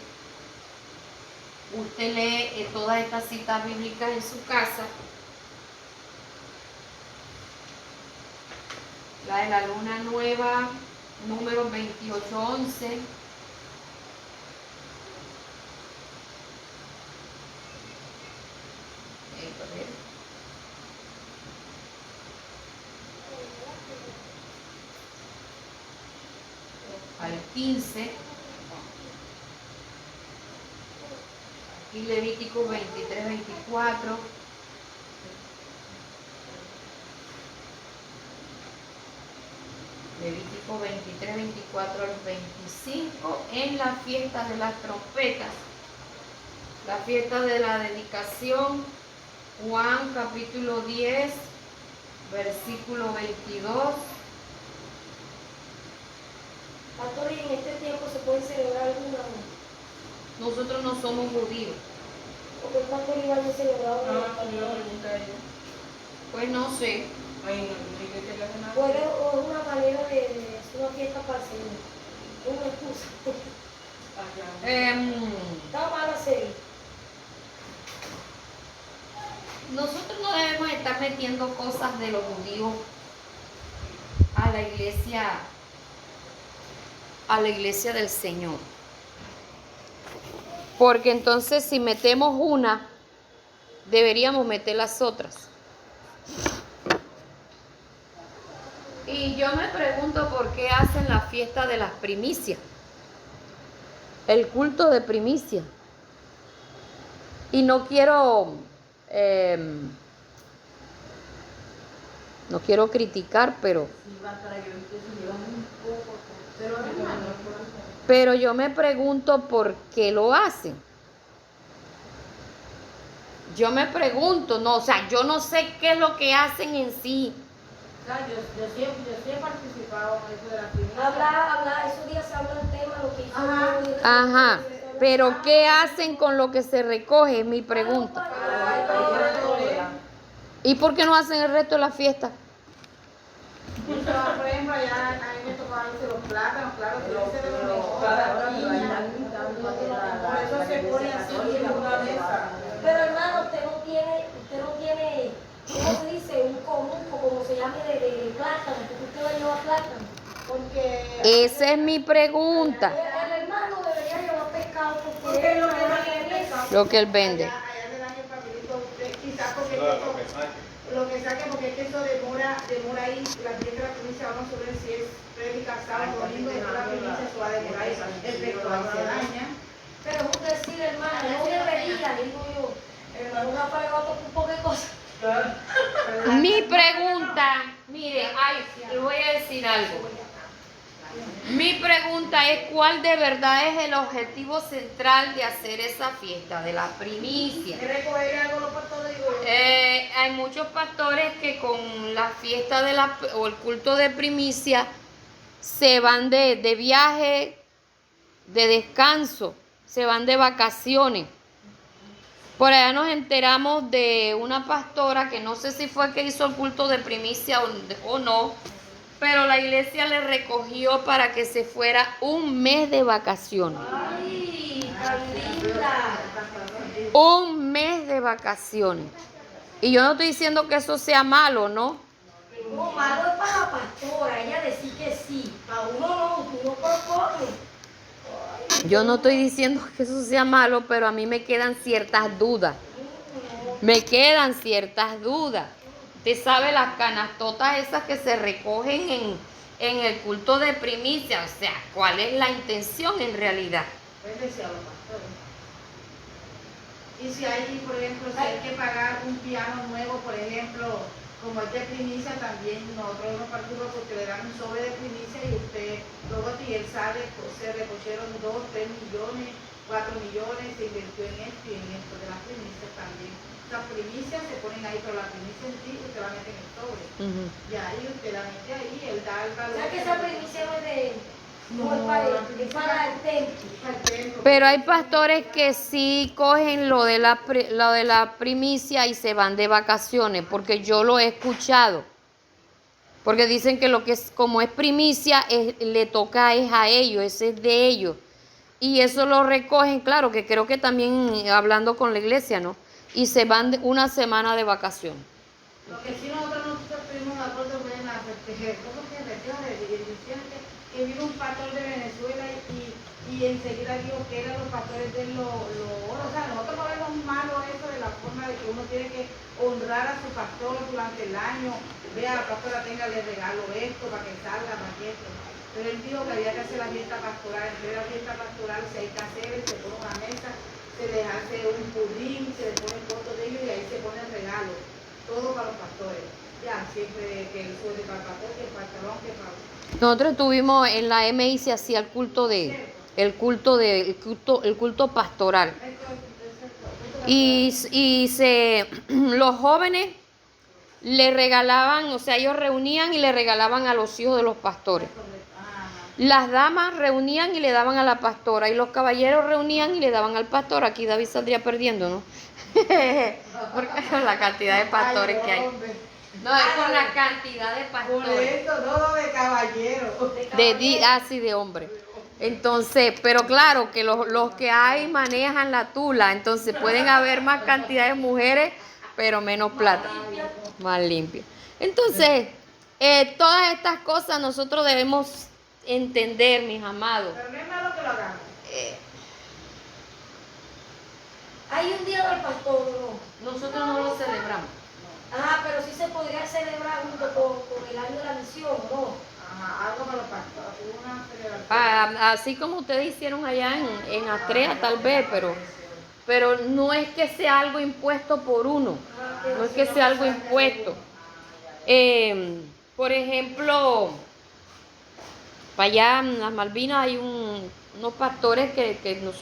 Speaker 1: Usted lee todas estas citas bíblicas en su casa. La de la luna nueva, Números 28, 11. Al 15. Aquí Levítico 23, 24. Levítico 23, 24 al 25, en la fiesta de las trompetas, la fiesta de la dedicación, Juan capítulo 10, versículo 22.
Speaker 2: Pastor, ¿y en este tiempo se puede celebrar alguna?
Speaker 1: Nosotros no somos judíos.
Speaker 2: Porque ¿cuánto le iban a celebrar?
Speaker 1: Pues no sé.
Speaker 2: O es una manera de hacer una fiesta para el Señor. Una excusa. Está mal hacer.
Speaker 1: Nosotros no debemos estar metiendo cosas de los judíos a la iglesia del Señor. Porque entonces si metemos una, deberíamos meter las otras. Y yo me pregunto por qué hacen la fiesta de las primicias, el culto de primicia. Y no quiero, no quiero criticar, pero yo me pregunto por qué lo hacen. Yo me pregunto, no, o sea, yo no sé qué es lo que hacen en sí.
Speaker 3: O sea, yo sí he participado en eso de la primicia.
Speaker 2: Habla, esos días se habla del tema, lo que hizo.
Speaker 1: Ajá, pero ¿qué hacen con lo que se recoge? Es mi pregunta. ¿Y por qué no hacen el resto de la fiesta?
Speaker 3: Por ejemplo, allá a mí me tocaba irse los plátanos, claro, que ese de los mejores. Por eso se pone así en una mesa.
Speaker 2: Pero hermano, usted no tiene, ¿cómo se dice? Un conuco, como se llame, de plátano, porque usted va a llevar plátano.
Speaker 3: Porque
Speaker 1: Esa es mi pregunta.
Speaker 2: El hermano debería llevar pescado porque
Speaker 3: es
Speaker 2: él
Speaker 3: lo
Speaker 2: no
Speaker 3: que
Speaker 2: tiene
Speaker 3: más le pescado.
Speaker 1: Lo que él vende.
Speaker 3: Allá le dan el papelito, quizás porque lo que saque, porque es que eso demora ahí, la fiesta de la primicia, vamos a ver si es prédica, sábado, domingo, después la primicia, eso va a demorar ahí, el pescado se daña.
Speaker 2: Pero es un decir, hermano, no debería, digo yo. Hermano, una pareja un poco de cosas.
Speaker 1: Mi pregunta, mire, le voy a decir algo. Mi pregunta es cuál de verdad es el objetivo central de hacer esa fiesta de la primicia.
Speaker 3: ¿Qué recoger algo los pastores? Digo yo.
Speaker 1: Hay muchos pastores que con la fiesta o el culto de primicia se van de viaje, de descanso, se van de vacaciones. Por allá nos enteramos de una pastora que no sé si fue que hizo el culto de primicia o no, pero la iglesia le recogió para que se fuera un mes de vacaciones.
Speaker 2: ¡Ay, tan linda!
Speaker 1: Un mes de vacaciones. Y yo no estoy diciendo que eso sea malo, ¿no?
Speaker 2: No, malo es para la pastora, ella decir que sí. Para uno no, uno propone.
Speaker 1: Yo no estoy diciendo que eso sea malo, pero a mí me quedan ciertas dudas. Me quedan ciertas dudas. Usted sabe las canastotas esas que se recogen en el culto de primicia. O sea, ¿cuál es la intención en realidad?
Speaker 3: Bendecir a los pastores. Y si hay, por ejemplo, si hay que pagar un piano nuevo, por ejemplo, como es de primicia, también nosotros nos partimos porque le dan un sobre de primicia y usted, luego y él sale, pues, se recogieron 2, 3 millones, 4 millones, se invirtió en esto y en esto de las primicias también. Las primicias se ponen ahí, pero la primicia en sí usted la mete en el sobre. Y ahí usted la mete ahí, él da el
Speaker 2: O
Speaker 3: valor.
Speaker 2: sea que esa primicia no es de... No, es para el templo.
Speaker 1: Pero hay pastores que sí cogen lo de la primicia y se van de vacaciones, porque yo lo he escuchado. Porque dicen que lo que es, como es primicia, le toca es a ellos, ese es de ellos. Y eso lo recogen, claro, que creo que también hablando con la iglesia, ¿no? Y se van una semana de vacaciones.
Speaker 3: Lo que sí nosotros tuvimos de acuerdo fue en la ¿cómo que decían que vino un pastor de Venezuela y enseguida dijo que eran los pastores de los oro. O sea, nosotros no vemos malo eso de la forma de que uno tiene que honrar a su pastor durante el año. Vea, la pastora tenga, le regalo esto para que salga, para que esto. Pero él dijo que había que hacer la fiesta pastoral. Entre la fiesta pastoral, si hay que hacer, se pone una mesa, se les hace un pudín, se les pone fotos de ellos y ahí se pone el regalo. Todo para los pastores. Ya, siempre que el sueldo para el pastor, que el pantalón, que para...
Speaker 1: Nosotros tuvimos en la MI se hacía el culto pastoral. Y los jóvenes le regalaban, o sea, ellos reunían y le regalaban a los hijos de los pastores. Las damas reunían y le daban a la pastora, y los caballeros reunían y le daban al pastor. Aquí David saldría perdiendo, ¿no? Porque con la cantidad de pastores que hay. No, es con la cantidad de
Speaker 3: Por
Speaker 1: pastores.
Speaker 3: esto, no de caballero.
Speaker 1: Así de hombre. Entonces, pero claro que los que hay manejan la tula, entonces pueden haber más cantidad de mujeres, pero menos plata, más limpio. Entonces, todas estas cosas nosotros debemos entender, mis amados.
Speaker 3: Pero no es malo que lo hagamos.
Speaker 2: Hay un día del pastor, ¿no?
Speaker 1: Nosotros no lo celebramos.
Speaker 2: Ah, pero sí se podría celebrar junto con el año de la misión, ¿no?
Speaker 3: Ajá, algo para los pastores, una celebración.
Speaker 1: Así como ustedes hicieron allá en Astrea, tal vez, pero no es que sea algo impuesto por uno, no es que sea algo impuesto. Por ejemplo, para allá en las Malvinas hay unos pastores que ellos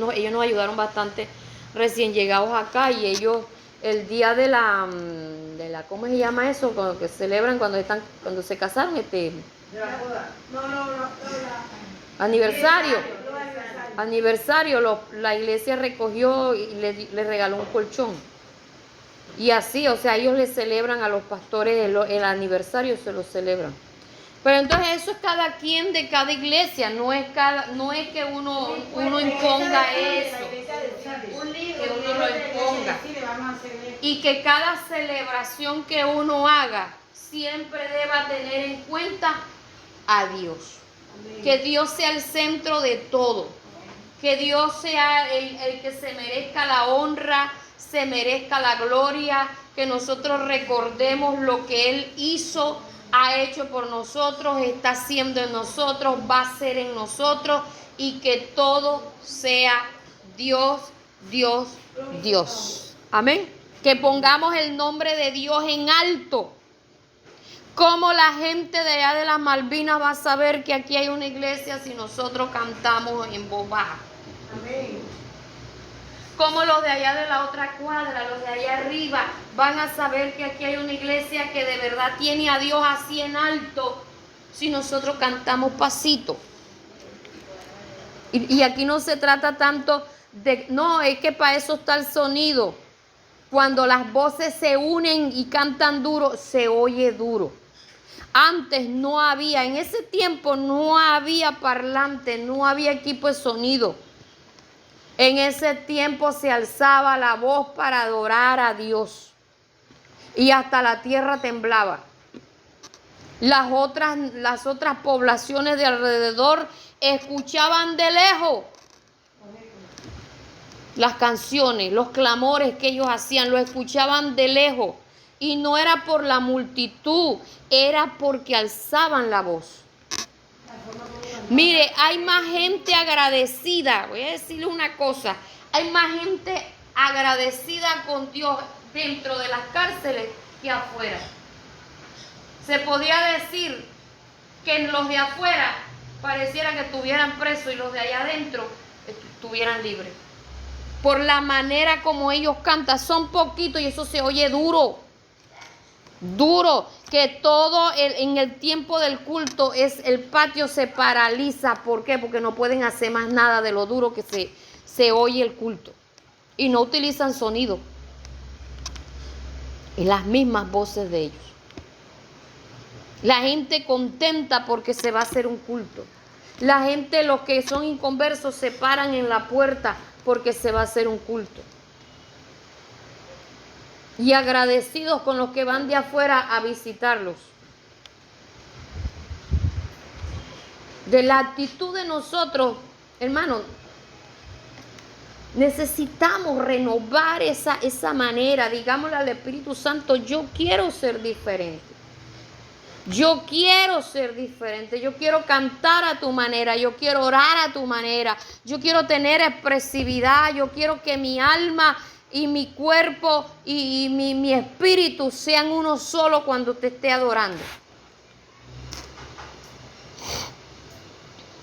Speaker 1: nos ayudaron bastante recién llegados acá, y ellos el día de la ¿cómo se llama eso? Cuando que celebran cuando se casaron,
Speaker 3: De la boda.
Speaker 1: aniversario.
Speaker 3: Aniversario.
Speaker 1: La iglesia recogió y le regaló un colchón. Y así, o sea, ellos le celebran a los pastores el aniversario, se lo celebran. Pero entonces eso es cada quien de cada iglesia, no es que uno imponga eso, que uno lo imponga. Y que cada celebración que uno haga siempre deba tener en cuenta a Dios. Que Dios sea el centro de todo. Que Dios sea el que se merezca la honra, se merezca la gloria, que nosotros recordemos lo que Él hizo, ha hecho por nosotros, está haciendo en nosotros, va a ser en nosotros, y que todo sea Dios, Dios, Dios. Amén. Que pongamos el nombre de Dios en alto. ¿Cómo la gente de allá de las Malvinas va a saber que aquí hay una iglesia si nosotros cantamos en voz baja?
Speaker 3: Amén.
Speaker 1: ¿Cómo los de allá de la otra cuadra, los de allá arriba, van a saber que aquí hay una iglesia que de verdad tiene a Dios así en alto si nosotros cantamos pasito? Y aquí no se trata tanto no, es que para eso está el sonido. Cuando las voces se unen y cantan duro, se oye duro. Antes no había, en ese tiempo no había parlante, no había equipo de sonido. En ese tiempo se alzaba la voz para adorar a Dios. Y hasta la tierra temblaba. Las otras poblaciones de alrededor escuchaban de lejos las canciones, los clamores que ellos hacían, lo escuchaban de lejos. Y no era por la multitud, era porque alzaban la voz. Mire, hay más gente agradecida. Voy a decirle una cosa. Hay más gente agradecida con Dios dentro de las cárceles que afuera. Se podría decir que los de afuera pareciera que estuvieran presos y los de allá adentro estuvieran libres. Por la manera como ellos cantan, son poquitos y eso se oye duro. Duro, que todo en el tiempo del culto el patio se paraliza. ¿Por qué? Porque no pueden hacer más nada de lo duro que se oye el culto. Y no utilizan sonido. Y las mismas voces de ellos. La gente contenta porque se va a hacer un culto. La gente, los que son inconversos, se paran en la puerta porque se va a hacer un culto. Y agradecidos con los que van de afuera a visitarlos. De la actitud de nosotros, hermanos, necesitamos renovar esa manera. Digámosle al Espíritu Santo, yo quiero ser diferente. Yo quiero ser diferente, yo quiero cantar a tu manera, yo quiero orar a tu manera, yo quiero tener expresividad, yo quiero que mi alma y mi cuerpo y mi espíritu sean uno solo cuando te esté adorando.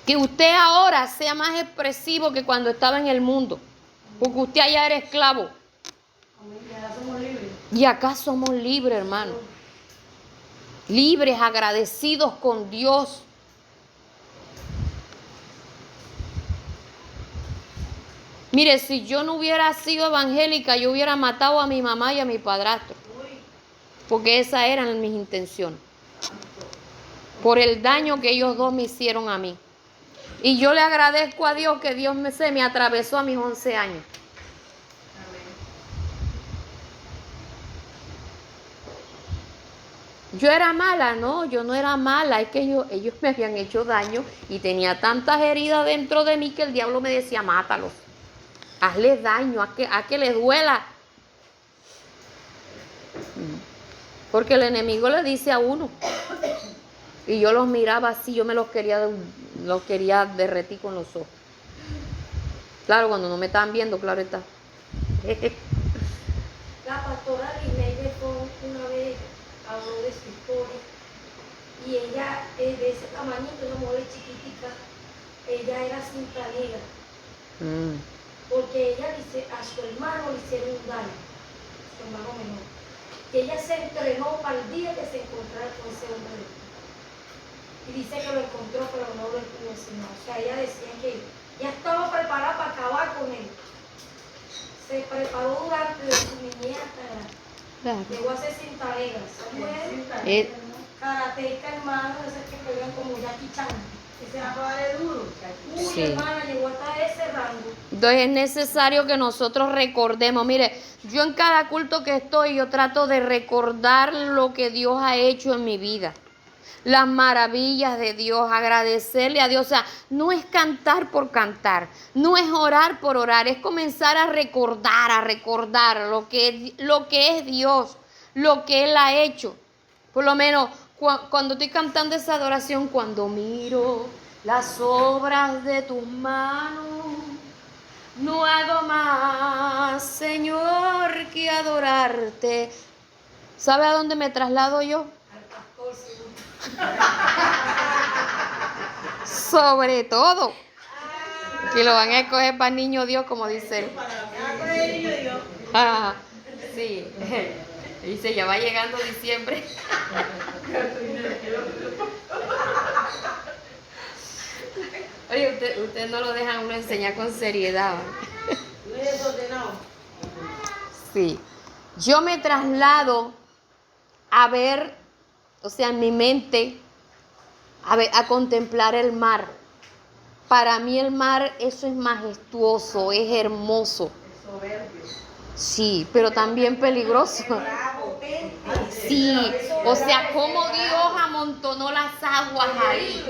Speaker 1: Que usted ahora sea más expresivo que cuando estaba en el mundo, porque usted allá era esclavo. Y acá somos libres, hermano. Libres, agradecidos con Dios. Mire, si yo no hubiera sido evangélica, yo hubiera matado a mi mamá y a mi padrastro. Porque esas eran mis intenciones. Por el daño que ellos dos me hicieron a mí. Y yo le agradezco a Dios que Dios me atravesó a mis 11 años. Yo era mala, no, yo no era mala, es que ellos me habían hecho daño y tenía tantas heridas dentro de mí que el diablo me decía, mátalos, hazles daño, a que les duela. Porque el enemigo le dice a uno. Y yo los miraba así, yo me los quería derretir con los ojos. Claro, cuando no me estaban viendo, claro está.
Speaker 2: La pastora Lineide una vez habló de su historia y ella de ese tamañito, una mujer chiquitica, ella era cinta negra. Porque ella dice, a su hermano le hicieron un daño, su hermano menor. Que ella se entrenó para el día que se encontrara con ese hombre. Y dice que lo encontró, pero no lo enseñó. O sea, ella decía que ya estaba preparada para acabar con él. Se preparó durante su niñez hasta llegó a ser cinta negra. Esa mujer, karateca, hermano, esas que pegan como Jackie Chan. Que se va a dar duro. Uy, sí. Hermana, llegó hasta ese rango.
Speaker 1: Entonces es necesario que nosotros recordemos. Mire, yo en cada culto que estoy, yo trato de recordar lo que Dios ha hecho en mi vida. Las maravillas de Dios, agradecerle a Dios. O sea, no es cantar por cantar, no es orar por orar, es comenzar a recordar lo que es Dios, lo que Él ha hecho. Por lo menos cuando estoy cantando esa adoración, cuando miro las obras de tus manos, no hago más, Señor, que adorarte. ¿Sabe a dónde me traslado yo? Sobre todo que lo van a escoger para niño Dios, como dice él. Sí. Dice, ya va llegando diciembre. Oye, usted no lo dejan uno enseñar con seriedad. Sí. Yo me traslado a ver, o sea, en mi mente, a contemplar el mar. Para mí el mar, eso es majestuoso, es hermoso.
Speaker 3: Es soberbio.
Speaker 1: Sí, pero también peligroso. Sí, o sea, cómo Dios amontonó las aguas ahí.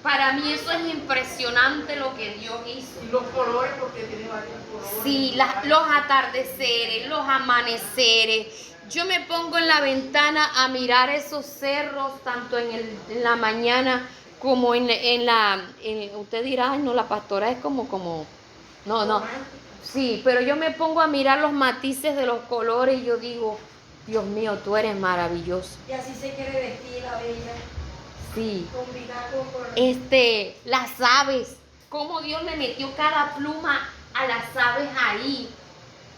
Speaker 1: Para mí eso es impresionante lo que Dios hizo.
Speaker 3: Y los colores, porque tiene varios colores.
Speaker 1: Sí, los atardeceres, los amaneceres. Yo me pongo en la ventana a mirar esos cerros, tanto en la mañana como usted dirá, ay, no, la pastora es como, no. Sí, pero yo me pongo a mirar los matices de los colores y yo digo, Dios mío, tú eres maravilloso.
Speaker 2: Y así se quiere vestir la bella.
Speaker 1: Sí.
Speaker 2: Combinar con
Speaker 1: las aves, cómo Dios le metió cada pluma a las aves ahí.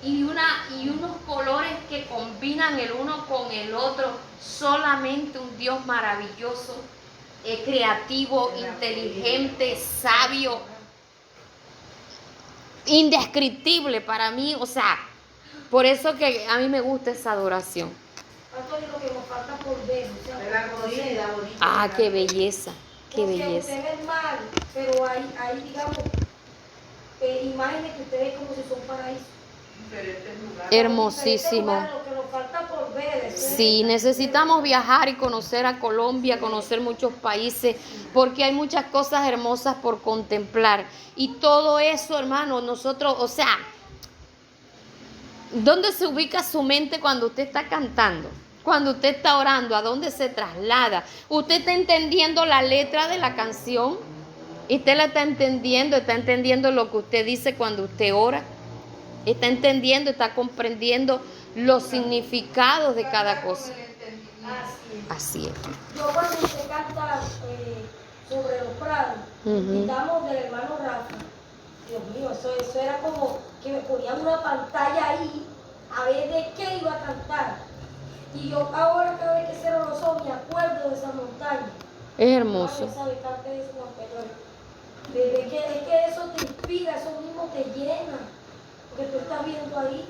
Speaker 1: Y unos colores que combinan el uno con el otro. Solamente un Dios maravilloso, creativo, inteligente, sabio, indescriptible para mí. O sea, por eso que a mí me gusta esa adoración.
Speaker 2: Tanto es lo que nos falta por ver. O sea,
Speaker 3: la armonía bonita.
Speaker 1: Ah, qué belleza, qué
Speaker 2: porque
Speaker 1: belleza.
Speaker 2: usted ve el mar, pero hay digamos, imágenes que usted ve como si son paraísos.
Speaker 1: Hermosísimo.
Speaker 2: Lo que nos falta por ver.
Speaker 1: Sí, necesitamos viajar y conocer a Colombia, conocer muchos países, porque hay muchas cosas hermosas por contemplar. Y todo eso, hermano, nosotros, o sea, ¿dónde se ubica su mente cuando usted está cantando? Cuando usted está orando, ¿a dónde se traslada? ¿Usted está entendiendo la letra de la canción? ¿Y usted la está entendiendo lo que usted dice cuando usted ora? Está entendiendo, está comprendiendo los significados de cada cosa. Así es.
Speaker 2: Yo cuando usted canta sobre los prados, quitamos del hermano Rafa. Dios mío, eso era como que me ponían una pantalla ahí a ver de qué iba a cantar. Y yo ahora cada vez que cierro los ojos me acuerdo de esa montaña.
Speaker 1: Es hermoso.
Speaker 2: Es que eso te inspira, eso mismo te llena. Porque tú estás viendo ahí.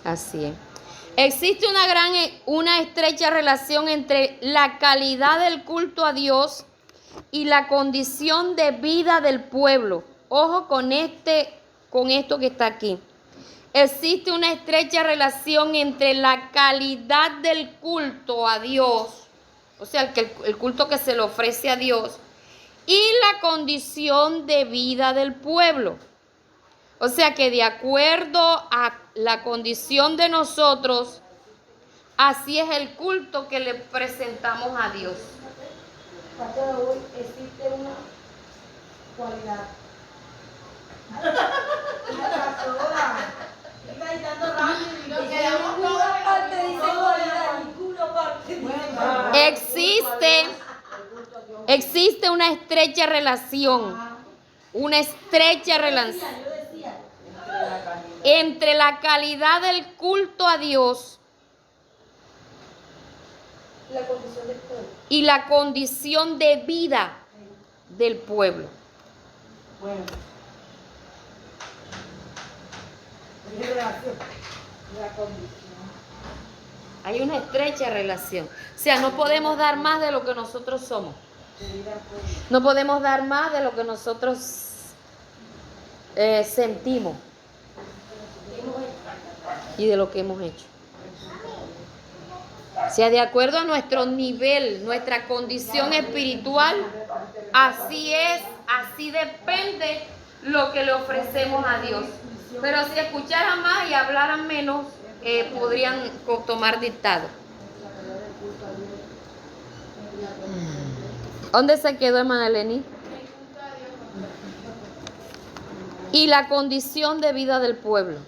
Speaker 1: Así es. Existe una estrecha relación entre la calidad del culto a Dios y la condición de vida del pueblo. Ojo con esto que está aquí. Existe una estrecha relación entre la calidad del culto a Dios, o sea, el culto que se le ofrece a Dios, y la condición de vida del pueblo. O sea que de acuerdo a la condición de nosotros, así es el culto que le presentamos a Dios.
Speaker 2: Pastor, hoy existe una cualidad. Pastora, iba editando rápido y
Speaker 3: Nos quedamos todos
Speaker 2: ninguna
Speaker 3: en
Speaker 2: parte
Speaker 3: el
Speaker 2: dice
Speaker 3: mismo
Speaker 2: cualidad,
Speaker 3: orden.
Speaker 2: ninguna parte dice cualidad.
Speaker 1: Existe una estrecha relación, una estrecha relación
Speaker 2: Yo decía,
Speaker 1: entre la calidad del culto a Dios
Speaker 2: la condición del pueblo.
Speaker 1: y la condición de vida del pueblo.
Speaker 2: Bueno. Relación. La condición.
Speaker 1: Hay una estrecha relación. O sea, no podemos dar más de lo que nosotros somos. No podemos dar más de lo que nosotros sentimos y de lo que hemos hecho. O sea, de acuerdo a nuestro nivel, nuestra condición espiritual, así es, así depende lo que le ofrecemos a Dios. Pero si escucharan más y hablaran menos, podrían tomar dictado. ¿Dónde se quedó, hermana Eleni? Y la condición de vida del pueblo.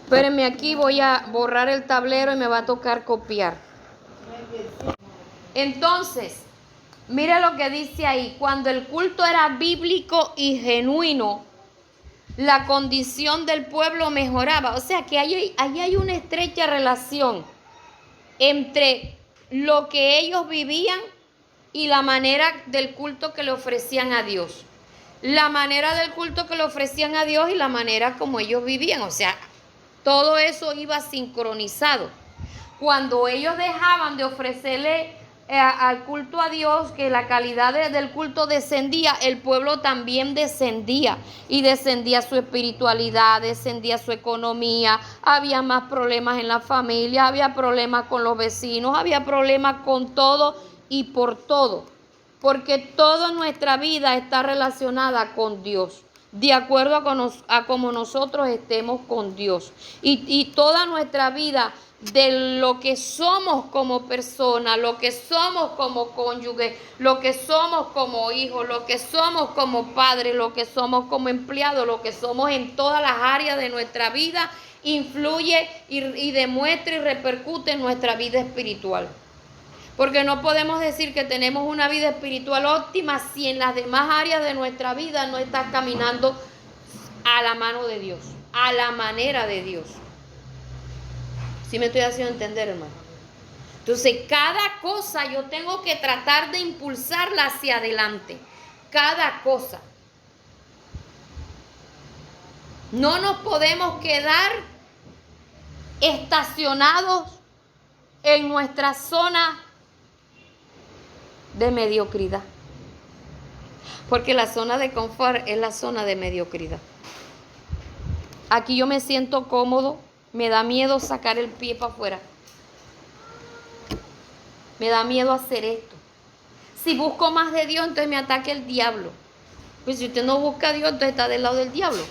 Speaker 1: Espérenme aquí, voy a borrar el tablero y me va a tocar copiar. Entonces, mira lo que dice ahí. Cuando el culto era bíblico y genuino, la condición del pueblo mejoraba. O sea que ahí hay una estrecha relación entre lo que ellos vivían y la manera del culto que le ofrecían a Dios. La manera del culto que le ofrecían a Dios y la manera como ellos vivían. O sea, todo eso iba sincronizado. Cuando ellos dejaban de ofrecerle al culto a Dios, que la calidad del culto descendía, el pueblo también descendía. Y descendía su espiritualidad, descendía su economía. Había más problemas en la familia, había problemas con los vecinos, había problemas con todo y por todo. Porque toda nuestra vida está relacionada con Dios, de acuerdo a cómo nosotros estemos con Dios. Y toda nuestra vida, de lo que somos como persona, lo que somos como cónyuge, lo que somos como hijos, lo que somos como padres, lo que somos como empleados, lo que somos en todas las áreas de nuestra vida, influye y demuestra y repercute en nuestra vida espiritual. Porque no podemos decir que tenemos una vida espiritual óptima si en las demás áreas de nuestra vida no estás caminando a la mano de Dios, a la manera de Dios. ¿Sí me estoy haciendo entender, hermano? Entonces, cada cosa yo tengo que tratar de impulsarla hacia adelante. Cada cosa. No nos podemos quedar estacionados en nuestra zona de mediocridad. Porque la zona de confort es la zona de mediocridad. Aquí yo me siento cómodo, me da miedo sacar el pie para afuera. Me da miedo hacer esto. Si busco más de Dios, entonces me ataque el diablo. Pues si usted no busca a Dios, entonces está del lado del diablo.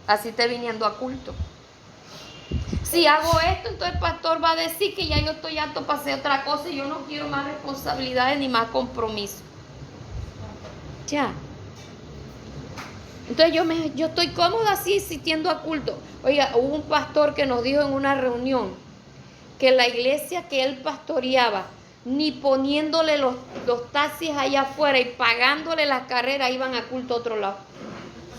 Speaker 1: Así esté viniendo a culto. Si hago esto, entonces el pastor va a decir que ya yo estoy harto para hacer otra cosa y yo no quiero más responsabilidades ni más compromiso. Ya. Entonces yo estoy cómoda así asistiendo a culto. Oiga, hubo un pastor que nos dijo en una reunión que la iglesia que él pastoreaba, ni poniéndole los taxis allá afuera y pagándole las carreras, iban a culto a otro lado.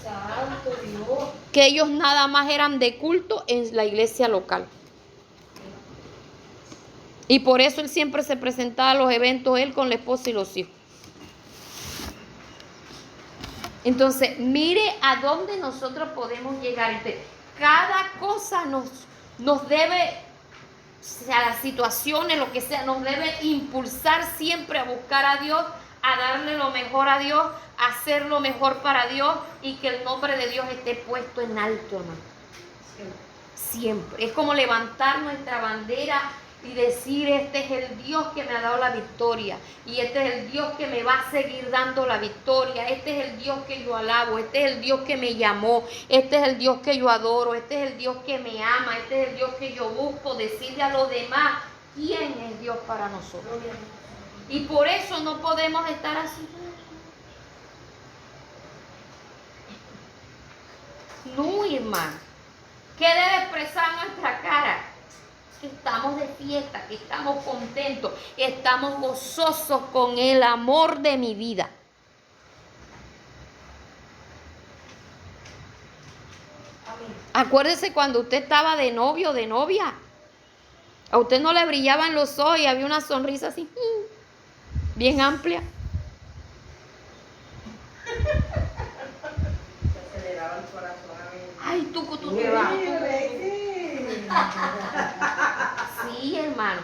Speaker 2: Santo Dios.
Speaker 1: Que ellos nada más eran de culto en la iglesia local. Y por eso él siempre se presentaba a los eventos, él con la esposa y los hijos. Entonces, mire a dónde nosotros podemos llegar. Cada cosa nos debe, o sea, las situaciones, lo que sea, nos debe impulsar siempre a buscar a Dios, a darle lo mejor a Dios, a hacer lo mejor para Dios y que el nombre de Dios esté puesto en alto, hermano. Siempre. Es como levantar nuestra bandera y decir, este es el Dios que me ha dado la victoria, y este es el Dios que me va a seguir dando la victoria, este es el Dios que yo alabo, este es el Dios que me llamó, este es el Dios que yo adoro, este es el Dios que me ama, este es el Dios que yo busco, decirle a los demás quién es Dios para nosotros. Y por eso no podemos estar así. No, hermano. ¿Qué debe expresar nuestra cara? Que estamos de fiesta, que estamos contentos, que estamos gozosos con el amor de mi vida. Acuérdese cuando usted estaba de novio o de novia. A usted no le brillaban los ojos y había una sonrisa así, bien amplia.
Speaker 3: Se aceleraba el corazón a mí.
Speaker 1: Ay, tú. Sí, hermano.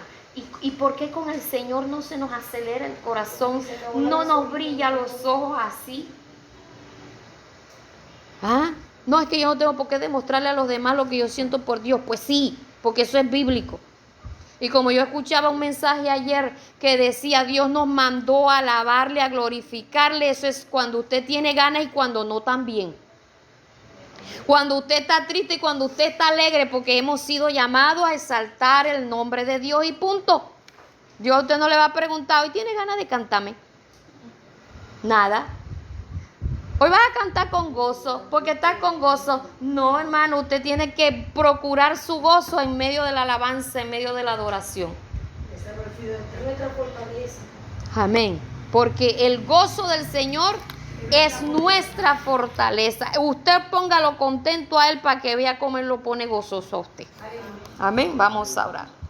Speaker 1: ¿Y por qué con el Señor no se nos acelera el corazón? No nos brilla los ojos así. ¿Ah? No, es que yo no tengo por qué demostrarle a los demás lo que yo siento por Dios. Pues sí, porque eso es bíblico. Y como yo escuchaba un mensaje ayer que decía, Dios nos mandó a alabarle, a glorificarle, eso es cuando usted tiene ganas y cuando no también. Cuando usted está triste y cuando usted está alegre, porque hemos sido llamados a exaltar el nombre de Dios y punto. Dios a usted no le va a preguntar, ¿hoy tiene ganas de cantarme? Nada. Hoy vas a cantar con gozo, porque estás con gozo. No, hermano, usted tiene que procurar su gozo en medio de la alabanza, en medio de la adoración.
Speaker 2: Es nuestra fortaleza.
Speaker 1: Amén. Porque el gozo del Señor es nuestra fortaleza. Usted póngalo contento a Él para que vea cómo Él lo pone gozoso a usted. Amén. Vamos a orar.